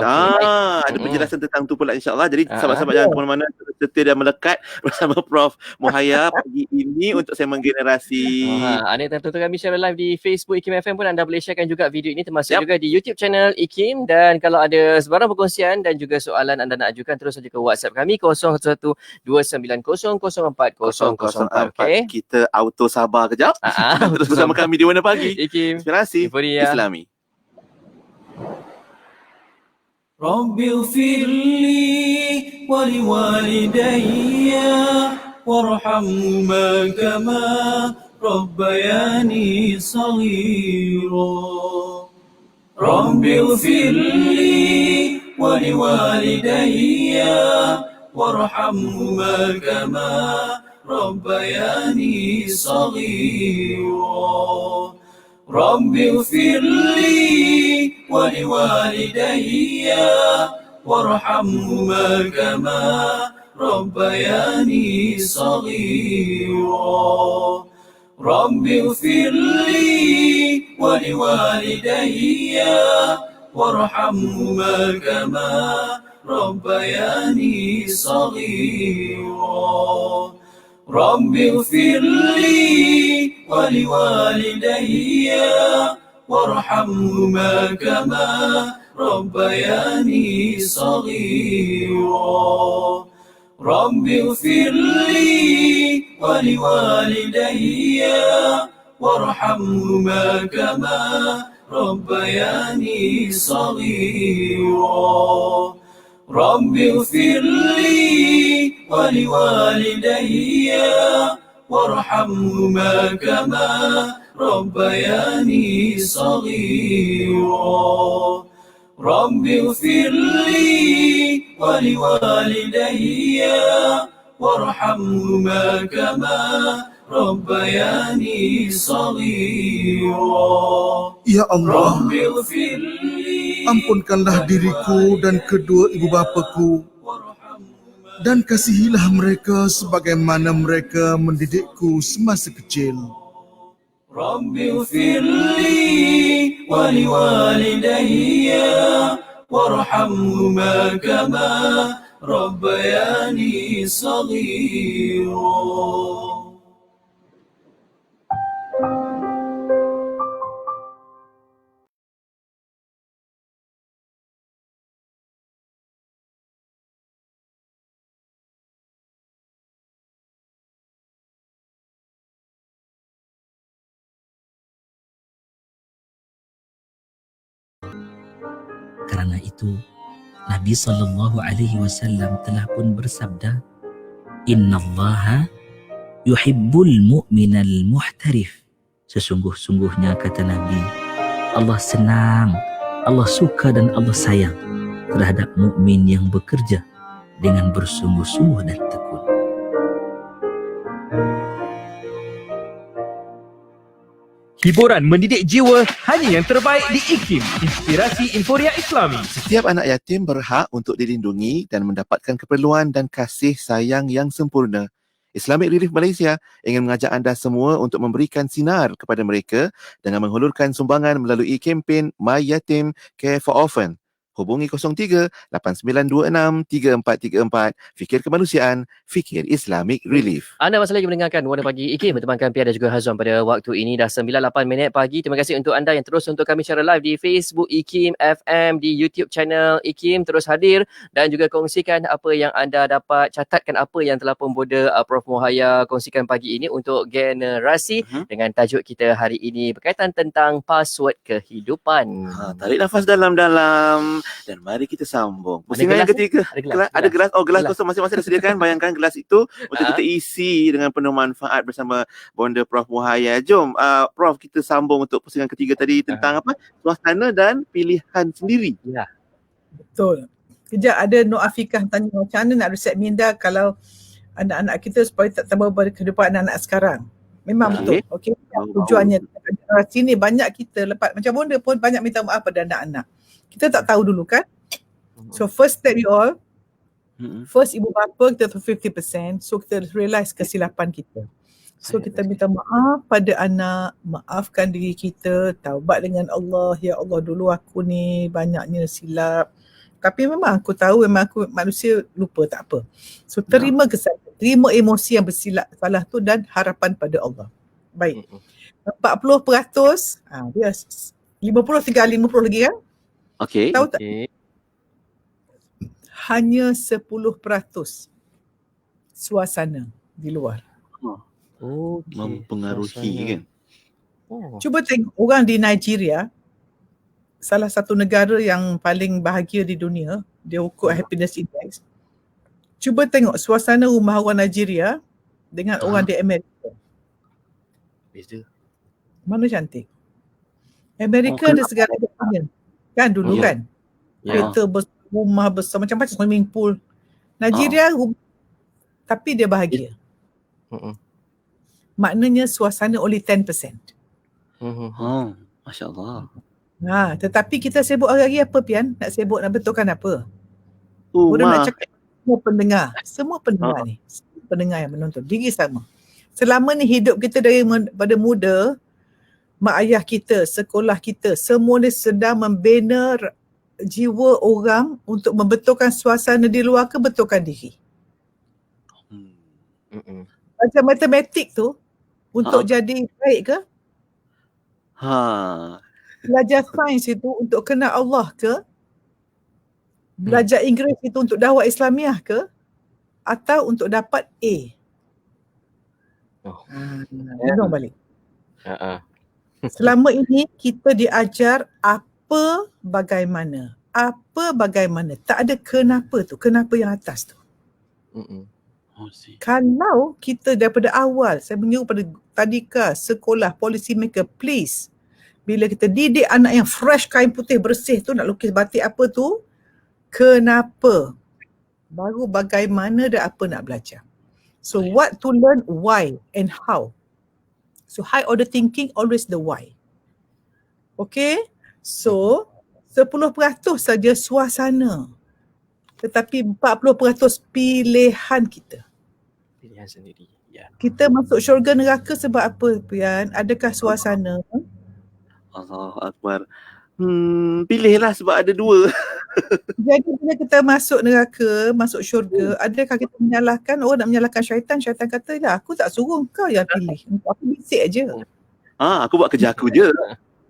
Ada penjelasan tentang tu pula insya-Allah. Jadi sahabat-sahabat jangan ke mana-mana, setia dan melekat bersama Prof Muhaya pagi ini untuk segmen generasi. Anda tonton kami share live di Facebook IKIM FM pun anda boleh sharekan juga video ini, termasuk juga di YouTube channel IKIM. Dan kalau ada sebarang perkongsian dan juga soalan anda nak ajukan, terus saja ke WhatsApp kami 011290040004. Okey. Kita auto sabar kejap. Terus bersama kami di Warna Pagi. IKIM Inspirasi Islami. رب اغفر لي ولوالدي وارحمهما كما ربياني صغيرا رب اغفر لي ولوالدي وارحمهما كما ربياني صغيرا رب اغفر لي ولوالدي وارحمهما كما ربياني صغيرا رب اغفر لي ولوالدي وارحمهما كما ربياني صغيرا رب اغفر لي ولوالدي وارحمهما كما ربياني صغيرا رب اغفر لي ولوالدي وارحمهما كما ربياني صغيرا رب اغفر لي ولوالدي وارحمهما كما ربياني صغيرا رب اغفر لي ولوالدي وارحمهما كما ربياني صغيرا Ya Allah, رب اغفر لي ampunkanlah diriku dan kedua ibu bapaku, dan kasihilah mereka sebagaimana mereka mendidikku semasa kecil. رب اغفر لي ولوالدي وارحمهما كما ربياني صغيرا Karena itu Nabi SAW telah pun bersabda, Innallaha yuhibbul mu'minal muhtarif. Sesungguh-sungguhnya kata Nabi, Allah senang, Allah suka dan Allah sayang terhadap mukmin yang bekerja dengan bersungguh-sungguh dan tekun. Hiburan mendidik jiwa hanya yang terbaik di IKIM, Inspirasi Inforia Islami. Setiap anak yatim berhak untuk dilindungi dan mendapatkan keperluan dan kasih sayang yang sempurna. Islamic Relief Malaysia ingin mengajak anda semua untuk memberikan sinar kepada mereka dengan menghulurkan sumbangan melalui kempen My Yatim Care for Orphan. Hubungi 03-8926-3434. Fikir kemanusiaan, fikir Islamic Relief. Anda masih lagi mendengarkan Warna Pagi IKIM bertemankan Pia dan juga Hazwan pada waktu ini. Dah 9:08 pagi. Terima kasih untuk anda yang terus untuk kami share live di Facebook IKIM FM, di YouTube channel IKIM. Terus hadir dan juga kongsikan apa yang anda dapat, catatkan apa yang telah pun Boda Prof Muhaya kongsikan pagi ini untuk generasi dengan tajuk kita hari ini berkaitan tentang password kehidupan. Tarik nafas dalam-dalam dan mari kita sambung. Pusingan yang ketiga. Ada gelas. Oh, gelas kosong masing-masing dah sediakan. Bayangkan gelas itu untuk kita isi dengan penuh manfaat bersama Bonda Prof Muhaya. Jom Prof, kita sambung untuk pusingan ketiga tadi tentang apa? Suasana dan pilihan sendiri. Ya. Betul. Kejap ada Nur Afikah tanya macam mana nak reset minda kalau anak-anak kita supaya tak terbawa kehidupan anak-anak sekarang. Memang betul. Okey. Tujuannya generasi ni banyak kita lepas macam Bonda pun banyak minta maaf pada anak-anak. Kita tak tahu dulu kan. So first step we all, first ibu bapa kita tu 50%, so kita realise kesilapan kita. So kita minta maaf pada anak, maafkan diri kita, taubat dengan Allah. Ya Allah, dulu aku ni banyaknya silap. Tapi memang aku tahu memang aku manusia lupa, tak apa. So terima kesalahan, terima emosi yang bersilap salah tu dan harapan pada Allah. Baik. 40%, dia 50 tinggal 50 lagi kan? Okey. Tahu tak? Hanya 10% suasana di luar. Mempengaruhi kan. Cuba tengok orang di Nigeria, salah satu negara yang paling bahagia di dunia, dia ukur happiness index. Cuba tengok suasana rumah orang Nigeria dengan orang di Amerika. Beza. Mana cantik? Amerika ada segala-galanya. Kan dulu kan? Kereta besar, rumah besar, macam-macam, swimming pool. Nigeria tapi dia bahagia. Maknanya suasana only 10%. Masya Allah. Tetapi kita sibuk hari-hari apa Pian? Nak sibuk nak betulkan apa? Nak cakap semua pendengar ni. Semua pendengar yang menonton. Diri sama. Selama ni hidup kita daripada muda, mak ayah kita, sekolah kita, semua ni sedang membina jiwa orang untuk membetulkan suasana di luar ke betulkan diri. Macam matematik tu, untuk jadi baik ke? Belajar sains itu untuk kenal Allah ke? Belajar Inggeris itu untuk dakwah Islamiah ke? Atau untuk dapat A? Tengok balik. Selama ini kita diajar apa bagaimana. Apa bagaimana. Tak ada kenapa tu. Kenapa yang atas tu. Kalau kita daripada awal, saya menyeru pada tadika, sekolah, policy maker, please, bila kita didik anak yang fresh, kain putih bersih tu, nak lukis batik apa tu, kenapa? Baru bagaimana dan apa nak belajar. So what to learn, why and how. So high order thinking, always the why. Okay? So 10% saja suasana. Tetapi 40% pilihan kita. Pilihan sendiri. Kita masuk syurga neraka sebab apa, Pian? Adakah suasana? Allahu Akbar. Pilihlah sebab ada dua. Jadi bila kita masuk neraka, masuk syurga, adakah kita menyalahkan, nak menyalahkan syaitan? Syaitan kata, aku tak suruh kau yang pilih. Aku bisik je. Aku buat kerja aku je.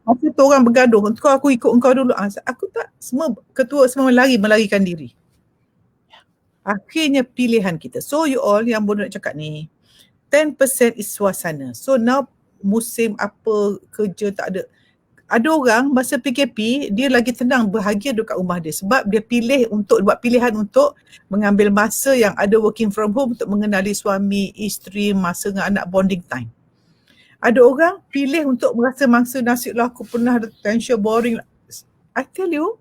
Masa tu orang bergaduh, aku ikut engkau dulu. Aku tak, semua ketua semua melarikan diri. Akhirnya pilihan kita. So you all yang bodoh nak cakap ni, 10% is suasana. So now musim apa, kerja tak ada. Ada orang masa PKP, dia lagi tenang, bahagia dekat rumah dia. Sebab dia buat pilihan untuk mengambil masa yang ada working from home untuk mengenali suami, isteri, masa dengan anak, bonding time. Ada orang pilih untuk merasa mangsa nasib lah, aku pernah ada tension, boring. I tell you,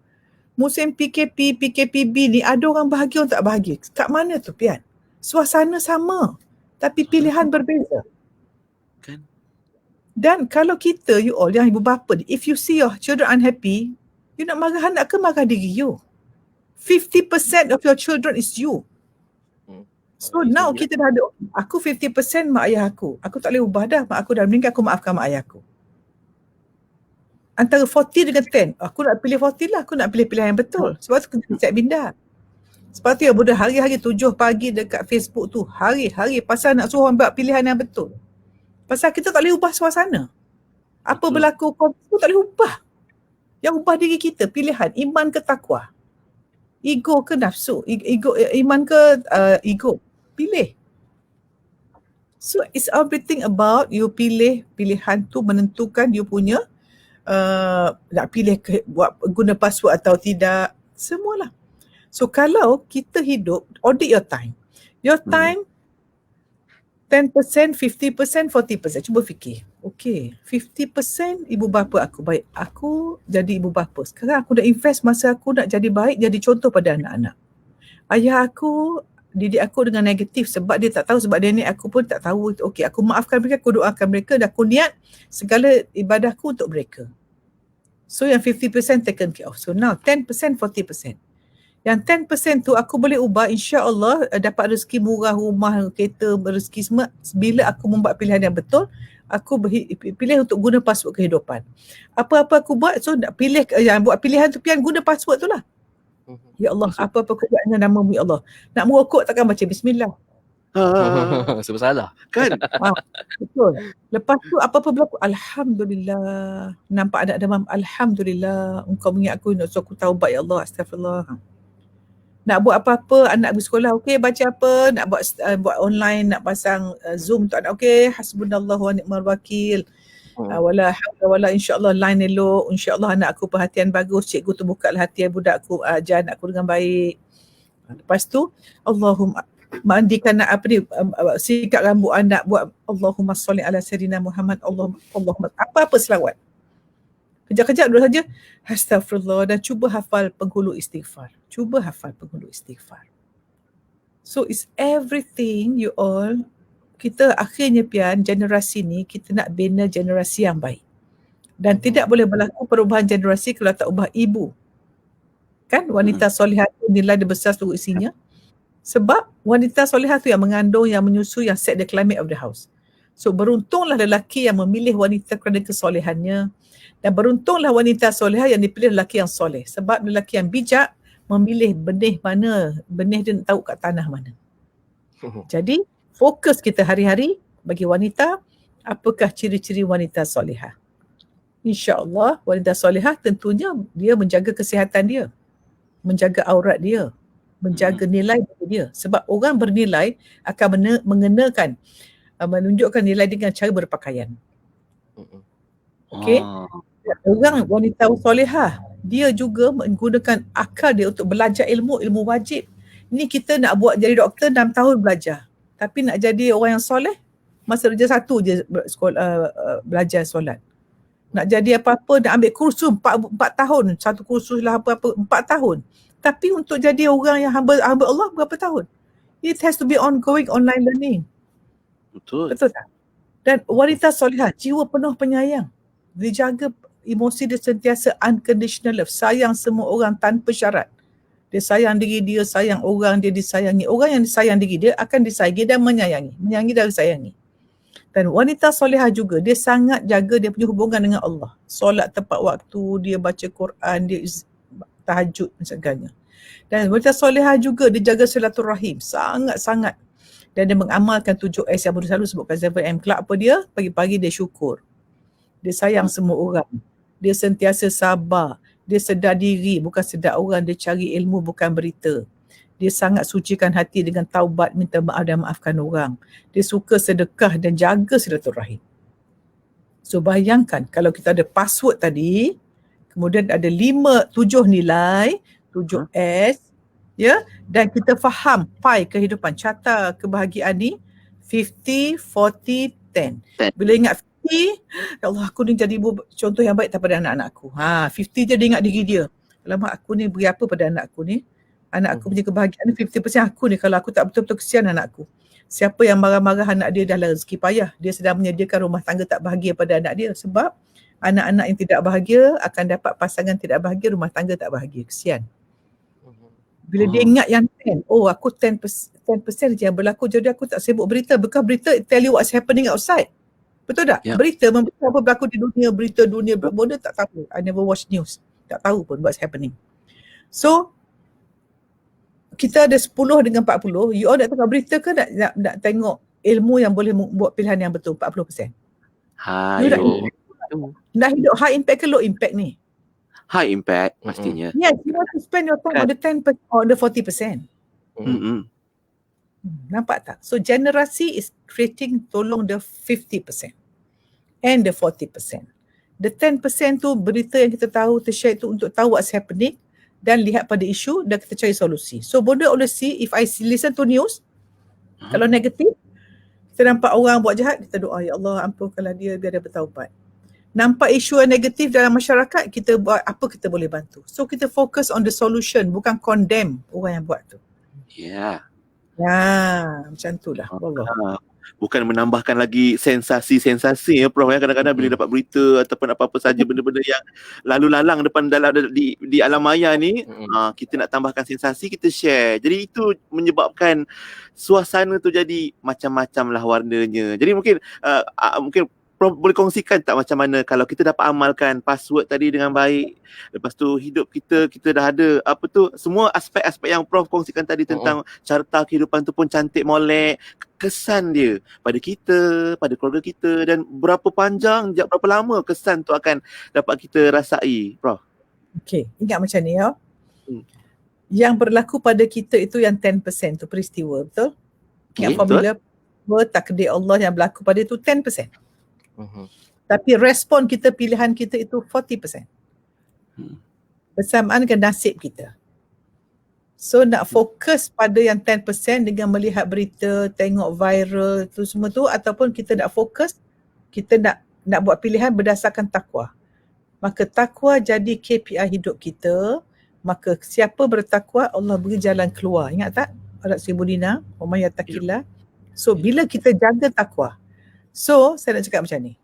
musim PKP, PKPB ni ada orang bahagia, orang tak bahagia. Kat mana tu Pian? Suasana sama, tapi pilihan berbeza. Kan? Dan kalau kita, you all yang ibu bapa ni, if you see your children unhappy, you nak marah anak ke marah diri you? 50% of your children is you. So now kita dah ada, aku 50% mak ayah aku. Aku tak boleh ubah dah, mak aku dah meninggal, aku maafkan mak ayah aku. Antara 40 dengan 10, aku nak pilih 40 lah, aku nak pilih pilihan yang betul. Sebab tu kena set binda. Sebab tu ya budak hari-hari 7 pagi dekat Facebook tu, hari-hari pasal nak suruh buat pilihan yang betul. Pasal kita tak boleh ubah suasana. Apa berlaku, kau tak boleh ubah. Yang ubah diri kita, pilihan, iman ke takwa. Ego ke nafsu, iman ke ego. Pilih. So it's everything about you pilih, pilihan tu menentukan you punya nak pilih buat guna password atau tidak, semualah. So kalau kita hidup, audit your time. Your time 10%, 50%, 40%. Cuba fikir. Okay, 50% ibu bapa aku baik. Aku jadi ibu bapa. Sekarang aku dah invest masa aku nak jadi baik, jadi contoh pada anak-anak. Ayah aku didik aku dengan negatif sebab dia tak tahu, sebab nenek aku pun tak tahu. Okay, aku maafkan mereka, aku doakan mereka dan aku niat segala ibadahku untuk mereka. So yang 50% taken care of. So now 10%, 40%. Yang 10% tu aku boleh ubah, insya-Allah dapat rezeki murah, rumah, kereta, rezeki semua bila aku membuat pilihan yang betul. Aku pilih untuk guna password kehidupan. Apa-apa aku buat, so nak pilih yang buat pilihan tu, pian guna password tu lah. Ya Allah, apa-apa aku buat dengan nama-Mu ya Allah. Nak merokok takkan baca bismillah. Sebab salah. Kan? Betul. Lepas tu apa-apa berlaku, alhamdulillah. Nampak anak demam, alhamdulillah. Engkau mengingat aku, so aku taubat ya Allah, astagfirullah. Nak buat apa-apa, anak pergi sekolah, okey, baca apa, nak buat online, nak pasang Zoom untuk anak, okey, hasbunallahu wa ni'mal wakil. Wala hawla wala, insya-Allah line elok, insya-Allah anak aku perhatian bagus, cikgu tu bukalah hati budak aku, ajar anak aku dengan baik. Lepas tu Allahumma mandikan apa ni, sikat rambut anak, buat Allahumma salli ala sayyidina Muhammad, Allahumma apa-apa selawat. Kejap-kejap dulu saja astagfirullah, dan cuba hafal penghulu istighfar. So it's everything you all. Kita akhirnya pian, generasi ni kita nak bina generasi yang baik. Dan tidak boleh berlaku perubahan generasi kalau tak ubah ibu. Kan wanita solihah tu nilai dia besar seluruh isinya. Sebab wanita solihah tu yang mengandung, yang menyusui, yang set the climate of the house. So beruntunglah lelaki yang memilih wanita kerana kesolehannya. Dan beruntunglah wanita solehah yang dipilih lelaki yang soleh. Sebab lelaki yang bijak memilih benih mana, benih dia nak tahu kat tanah mana. Jadi fokus kita hari-hari bagi wanita, apakah ciri-ciri wanita solehah. InsyaAllah wanita solehah tentunya dia menjaga kesihatan dia, menjaga aurat dia, menjaga nilai dia. Sebab orang bernilai akan mengenakan, menunjukkan nilai dengan cara berpakaian. Okey. Orang wanita solehah, dia juga menggunakan akal dia untuk belajar ilmu wajib. Ni kita nak buat jadi doktor 6 tahun belajar. Tapi nak jadi orang yang soleh, masa kerja 1 je belajar solat. Nak jadi apa-apa, nak ambil kursus 4 tahun. Satu kursus lah apa-apa 4 tahun. Tapi untuk jadi orang yang hamba Allah berapa tahun? It has to be ongoing online learning. Betul tak? Dan wanita solehah, jiwa penuh penyayang. Dia jaga emosi dia sentiasa unconditional love. Sayang semua orang tanpa syarat. Dia sayang diri dia, sayang orang, dia disayangi. Orang yang disayang diri dia akan disayangi dan menyayangi. Menyayangi dan disayangi. Dan wanita solehah juga, dia sangat jaga dia punya hubungan dengan Allah. Solat tepat waktu, dia baca Quran, dia tahajud dan sebagainya. Dan wanita solehah juga, dia jaga silaturahim. Sangat-sangat. Dan dia mengamalkan 7S yang baru selalu sebutkan 7M. Kelak apa dia? Pagi-pagi dia syukur. Dia sayang semua orang. Dia sentiasa sabar. Dia sedar diri, bukan sedar orang. Dia cari ilmu, bukan berita. Dia sangat sucikan hati dengan taubat, minta maaf dan maafkan orang. Dia suka sedekah dan jaga silaturahim. So bayangkan kalau kita ada password tadi, kemudian ada 7 nilai, 7S, ya, dan kita faham pi kehidupan, carta kebahagiaan ni 50, 40, 10. Bila ingat 50, ya Allah aku ni jadi ibu contoh yang baik pada anak-anak aku. 50 je dia ingat diri dia. Alamak aku ni beri apa pada anak aku ni? Anak aku punya kebahagiaan ni 50% aku ni, kalau aku tak betul-betul kesian anak aku. Siapa yang marah-marah anak dia dah rezeki payah. Dia sedang menyediakan rumah tangga tak bahagia pada anak dia. Sebab anak-anak yang tidak bahagia akan dapat pasangan tidak bahagia, rumah tangga tak bahagia. Kesian. Bila dia ingat yang 10, aku 10% je yang berlaku, jadi aku tak sibuk berita. Bukan berita tell you what's happening outside. Betul tak? Yep. Berita memberitahu apa berlaku di dunia, berita dunia, bodoh tak tahu. I never watch news. Tak tahu pun what's happening. So, kita ada 10 dengan 40. You all nak tengok berita ke nak tengok ilmu yang boleh buat pilihan yang betul? 40%. Nak hidup high impact ke low impact ni? High impact pastinya. Yes, you want to spend your time on the 10% or the 40%. Nampak tak? So generasi is creating tolong the 50% and the 40%. The 10% tu berita yang kita tahu, tershare tu untuk tahu what's happening dan lihat pada isu dan kita cari solusi. So bodoh always see, if I listen to news, kalau negatif, kita nampak orang buat jahat, kita doa, ya Allah ampunkanlah dia biar dia bertaubat. Nampak isu yang negatif dalam masyarakat, kita buat apa kita boleh bantu. So kita fokus on the solution, bukan condemn orang yang buat tu. Ya. Ya, macam tu lah. Allah. bukan menambahkan lagi sensasi-sensasi ya Prof ya. Kadang-kadang bila dapat berita ataupun apa-apa saja benda-benda yang lalu lalang depan dalam di alam maya ni, kita nak tambahkan sensasi, kita share. Jadi itu menyebabkan suasana tu jadi macam-macam lah warnanya. Jadi mungkin Prof boleh kongsikan tak macam mana kalau kita dapat amalkan password tadi dengan baik, lepas tu hidup kita dah ada semua aspek-aspek yang Prof kongsikan tadi tentang carta kehidupan tu pun cantik molek, kesan dia pada kita, pada keluarga kita, dan berapa lama kesan tu akan dapat kita rasai, Prof. Okey, ingat macam ni ya. Yang berlaku pada kita itu yang 10% tu peristiwa, betul? Ingat formula takdir Allah yang berlaku pada itu 10%. Tapi respon kita, pilihan kita itu 40%. Bersamaan dengan nasib kita. So nak fokus pada yang 10% dengan melihat berita, tengok viral tu semua tu, ataupun kita nak fokus, kita nak buat pilihan berdasarkan takwa. Maka takwa jadi KPI hidup kita. Maka siapa bertakwa, Allah beri jalan keluar. Ingat tak? Ayat 1000 dinar, wa may yattaqillah. So bila kita jaga takwa, so saya nak cakap macam ni.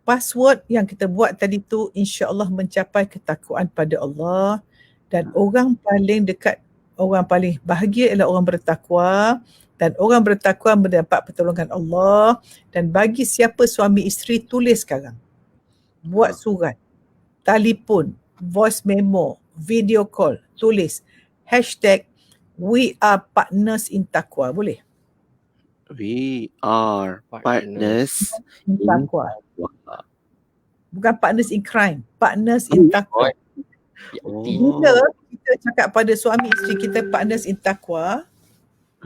Password yang kita buat tadi tu insya-Allah mencapai ketakwaan pada Allah, dan orang paling dekat, orang paling bahagia ialah orang bertakwa, dan orang bertakwa mendapat pertolongan Allah. Dan bagi siapa suami isteri, tulis sekarang. Buat surat, telefon, voice memo, video call, tulis #we are partners in taqwa. Boleh? We are partners in taqwa. Bukan partners in crime, partners in taqwa. Bila kita cakap pada suami isteri kita partners in taqwa,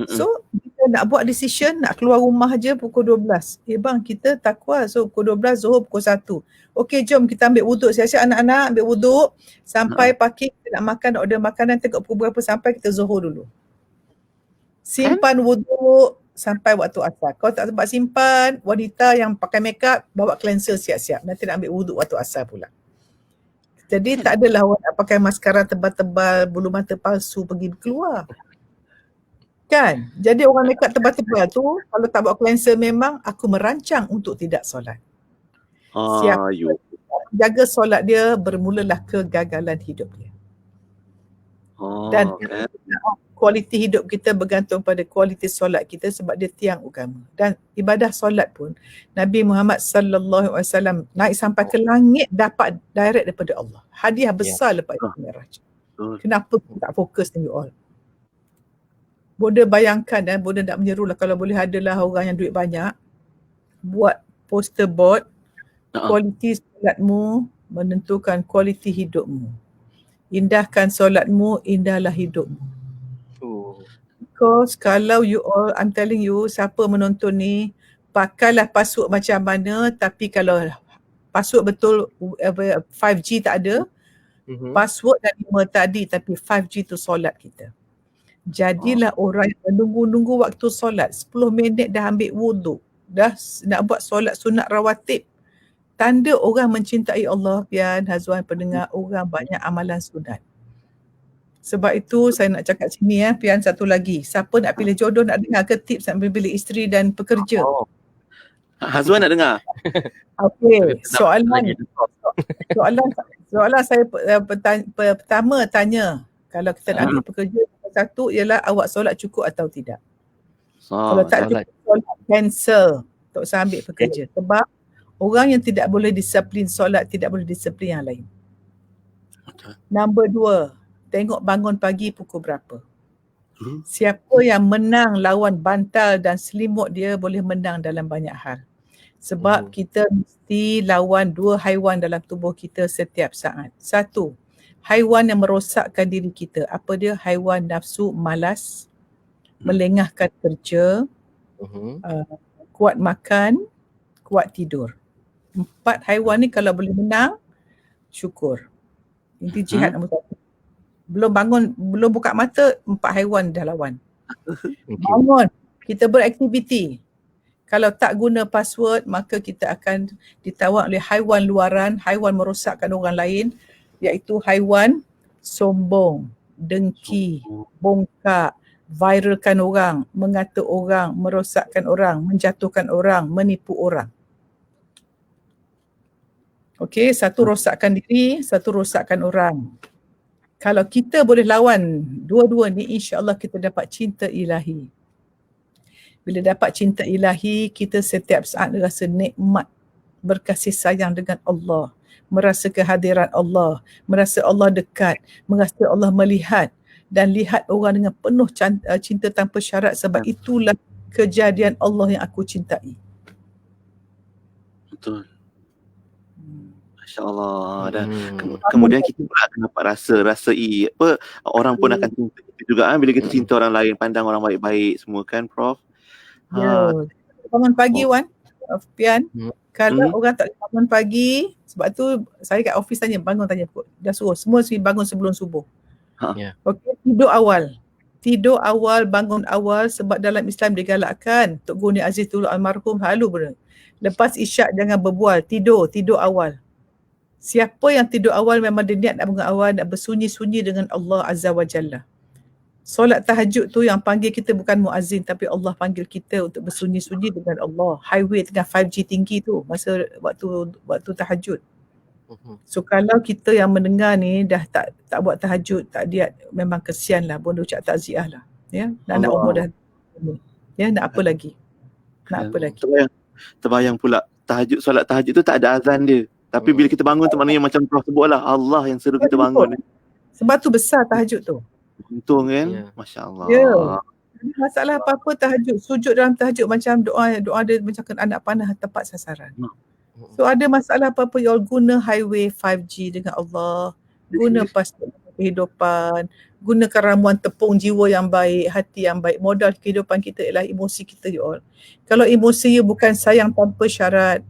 so kita nak buat decision, nak keluar rumah je pukul 12. Bang, kita takwa, so pukul 12, Zuhur pukul 1. Okey, jom kita ambil wuduk. Siap-siap anak-anak ambil wuduk. Sampai parking, kita nak makan, nak order makanan, tengok pukul berapa sampai kita Zuhur dulu. Simpan wuduk sampai waktu asar. Kalau tak sempat simpan, wanita yang pakai makeup, bawa cleanser siap-siap. Nanti nak ambil wuduk waktu asar pula. Jadi tak adalah awak nak pakai maskara tebal-tebal, bulu mata palsu pergi keluar. Kan? Jadi orang makeup tebal-tebal tu, kalau tak bawa cleanser, memang aku merancang untuk tidak solat. Siapa jaga solat dia, bermulalah kegagalan hidup dia. Dan kualiti hidup kita bergantung pada kualiti solat kita, sebab dia tiang agama. Dan ibadah solat pun Nabi Muhammad sallallahu alaihi wasallam naik sampai ke langit, dapat direct daripada Allah. Hadiah besar lepas Mi'raj. Kenapa kita tak fokus ni all? Bonda bayangkan, dan Bonda nak menyerulah kalau boleh adalah orang yang duit banyak, buat poster board, kualiti solatmu menentukan kualiti hidupmu. Indahkan solatmu, indahlah hidupmu. Because kalau you all, I'm telling you, siapa menonton ni, pakailah password macam mana, tapi kalau password betul 5G tak ada, password dan 5 tadi, tapi 5G tu solat kita. Jadilah orang yang menunggu-nunggu waktu solat, 10 minit dah ambil wuduk, dah nak buat solat sunat rawatib. Tanda orang mencintai Allah, Pian, Hazwan, pendengar, orang banyak amalan sunat. Sebab itu saya nak cakap sini Pian, satu lagi. Siapa nak pilih jodoh, nak dengar ke tips nak pilih isteri dan pekerja? Hazwan nak dengar? Okey, soalan saya pertama tanya, kalau kita nak ambil pekerja, satu ialah awak solat cukup atau tidak. Kalau tak cukup, solat cancel. Tak usah ambil pekerja. Sebab orang yang tidak boleh disiplin solat, tidak boleh disiplin yang lain. Nombor 2, tengok bangun pagi pukul berapa. Siapa yang menang lawan bantal dan selimut dia boleh menang dalam banyak hal. Sebab kita mesti lawan 2 haiwan dalam tubuh kita setiap saat. 1, haiwan yang merosakkan diri kita. Apa dia? Haiwan nafsu malas, melengahkan kerja, kuat makan, kuat tidur. 4 haiwan ni kalau boleh menang, syukur. Inti jihad nombor 1. Belum bangun, belum buka mata, 4 haiwan dah lawan. Bangun, kita beraktiviti. Kalau tak guna password, maka kita akan ditawan oleh haiwan luaran, haiwan merosakkan orang lain, iaitu haiwan sombong, dengki, bongkak, viralkan orang, mengata orang, merosakkan orang, menjatuhkan orang, menipu orang. Okey, satu rosakkan diri, satu rosakkan orang. Kalau kita boleh lawan dua-dua ni, insya-Allah kita dapat cinta ilahi. Bila dapat cinta ilahi, kita setiap saat rasa nikmat berkasih sayang dengan Allah, merasa kehadiran Allah, merasa Allah dekat, merasa Allah melihat dan lihat orang dengan penuh cinta tanpa syarat, sebab itulah kejadian Allah yang aku cintai. Betul. Masya-Allah. Dan kemudian kita pula akan dapat rasai orang pun akan cinta kita juga bila kita cinta orang lain, pandang orang baik-baik semua kan Prof. Ya. Bangun pagi Wan, Fian. Kalau orang tak bangun pagi, sebab tu saya kat office tanya dah suruh semua bangun sebelum subuh. Okey, tidur awal, bangun awal, sebab dalam Islam digalakkan. Tok Guru Aziz dulu almarhum lepas isyak jangan berbual, tidur awal. Siapa yang tidur awal memang dia niat nak bangun awal, nak bersunyi-sunyi dengan Allah Azza wa Jalla. Solat tahajud tu yang panggil kita bukan muazzin, tapi Allah panggil kita untuk bersunyi-sunyi dengan Allah. Highway tengah 5G tinggi tu masa waktu tahajud. So kalau kita yang mendengar ni dah tak buat tahajud, tak diat, memang kesian lah, boleh ucap takziah lah. Ya, anak umur dah ya, nak apa lagi? Terbayang pula solat tahajud tu tak ada azan dia. Tapi bila kita bangun tu maknanya macam Prof sebut lah, Allah yang seru kita bangun. Sebab tu besar tahajud tu. Untung kan? Masya-Allah. Ya. Masalah apa-apa tahajud, sujud dalam tahajud macam doa dia macam anak panah tepat sasaran. So ada masalah apa-apa, you all guna highway 5G dengan Allah, guna pasport kehidupan, gunakan ramuan tepung jiwa yang baik, hati yang baik. Modal kehidupan kita ialah emosi kita, you all. Kalau emosi you bukan sayang tanpa syarat,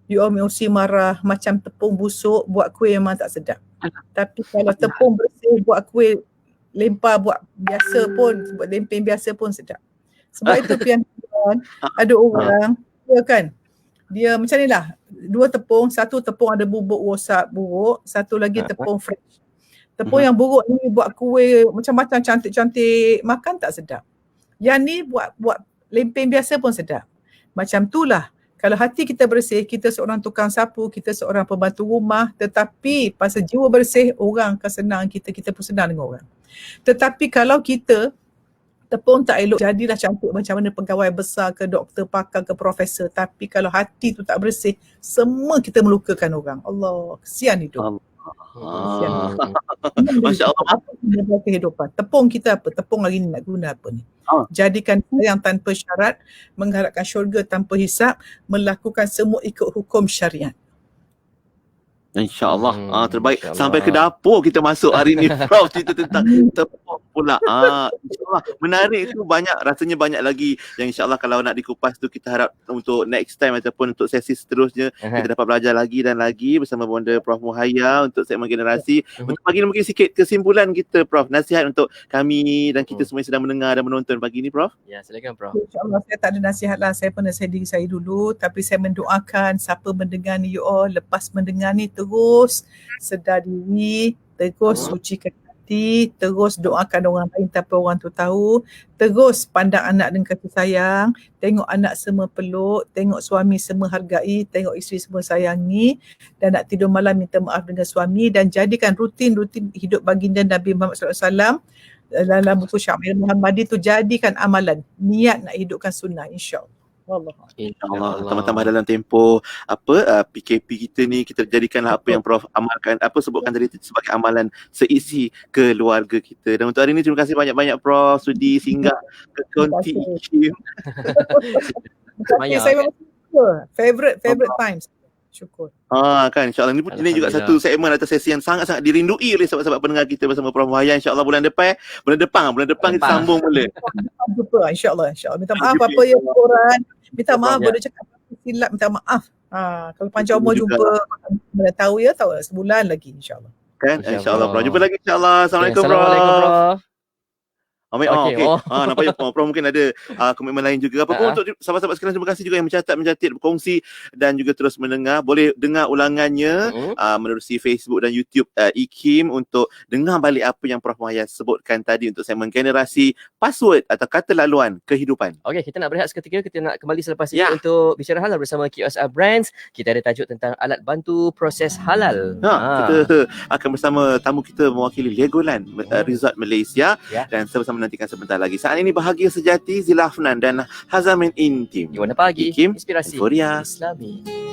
you all emosi marah macam tepung busuk, buat kuih memang tak sedap. Tapi kalau tepung bersih, buat kuih lempar, buat biasa pun, buat lempeng biasa pun sedap. Sebab itu pian ada orang dia kan, dia macam ni lah, 2 tepung, satu tepung ada bubuk rosak buruk, satu lagi tepung fresh. Tepung yang buruk ni buat kuih macam-macam cantik-cantik, makan tak sedap. Yang ni buat lempeng biasa pun sedap. Macam itulah, kalau hati kita bersih, kita seorang tukang sapu, kita seorang pembantu rumah, tetapi pasal jiwa bersih, orang akan senang kita pun senang dengan orang. Tetapi kalau kita tepung tak elok, jadilah cantik macam mana pegawai besar ke doktor, pakar ke profesor, tapi kalau hati tu tak bersih, semua kita melukakan orang. Allah, kesian hidup. Masya-Allah. Apa kehidupan? Tepung kita apa? Tepung hari ni nak guna apa ni? Jadikan sayang tanpa syarat, mengharapkan syurga tanpa hisap, melakukan semua ikut hukum syariat. InsyaAllah. Terbaik. Sampai ke dapur kita masuk hari ni Prof, cerita tentang tepung pula. InsyaAllah. Menarik tu, rasanya banyak lagi yang insyaAllah kalau nak dikupas tu, kita harap untuk next time ataupun untuk sesi seterusnya kita dapat belajar lagi dan lagi bersama Bonda Prof Muhayya untuk segmen generasi. Untuk pagi ni mungkin sikit kesimpulan kita Prof, nasihat untuk kami dan kita semua yang sedang mendengar dan menonton pagi ni Prof. Ya, silakan Prof. InsyaAllah saya tak ada nasihat lah, saya pun nasihat diri saya dulu, tapi saya mendoakan siapa mendengar ni, you all, lepas mendengar ni terus sedar diri, terus sucikan hati, terus doakan orang lain tanpa orang tu tahu, terus pandang anak dengan kasih sayang, tengok anak semua peluk, tengok suami semua hargai, tengok isteri semua sayangi, dan nak tidur malam minta maaf dengan suami, dan jadikan rutin hidup baginda Nabi Muhammad SAW dalam buku Syamil Muhammadi tu, jadikan amalan, niat nak hidupkan sunnah, insyaAllah. InsyaAllah. Tambah-tambah dalam tempoh PKP kita ni, kita jadikanlah apa yang Prof amalkan, sebutkan tadi sebagai amalan seisi keluarga kita. Dan untuk hari ni terima kasih banyak-banyak Prof sudi singgah ke Konti IKIM. Saya memang favorite times. Syukur. Kan, insyaAllah ini juga satu segmen atau sesi yang sangat-sangat dirindui oleh sahabat-sahabat pendengar kita bersama Prof Muhayya. InsyaAllah bulan depan kita sambung boleh. Jumpa insyaAllah. Minta maaf apa yang korang, minta maaf boleh cakap silap, minta maaf. Kalau panjang umur jumpa, mana tahu sebulan lagi insyaAllah. Kan, insyaAllah Prof. Jumpa lagi insyaAllah. Assalamualaikum Prof. Assalamualaikum Prof. Okey. Nampaknya Prof mungkin ada komitmen lain juga. Apa pun untuk sahabat-sahabat sekalian, terima kasih juga yang mencatat, berkongsi dan juga terus mendengar. Boleh dengar ulangannya menerusi Facebook dan YouTube IKIM untuk dengar balik apa yang Prof Mahayat sebutkan tadi untuk segmen generasi password atau kata laluan kehidupan. Okey, kita nak berehat seketika. Kita nak kembali selepas ini untuk bicara halal bersama QSR Brands. Kita ada tajuk tentang alat bantu proses halal. Kita akan bersama tamu kita mewakili Legoland Resort Malaysia dan sama-sama nantikan sebentar lagi. Saat ini Bahagia Sejati, Zila Afnan dan Hazamin Intim. Di Warna Pagi, IKIM Inspirasi Inforia Islami.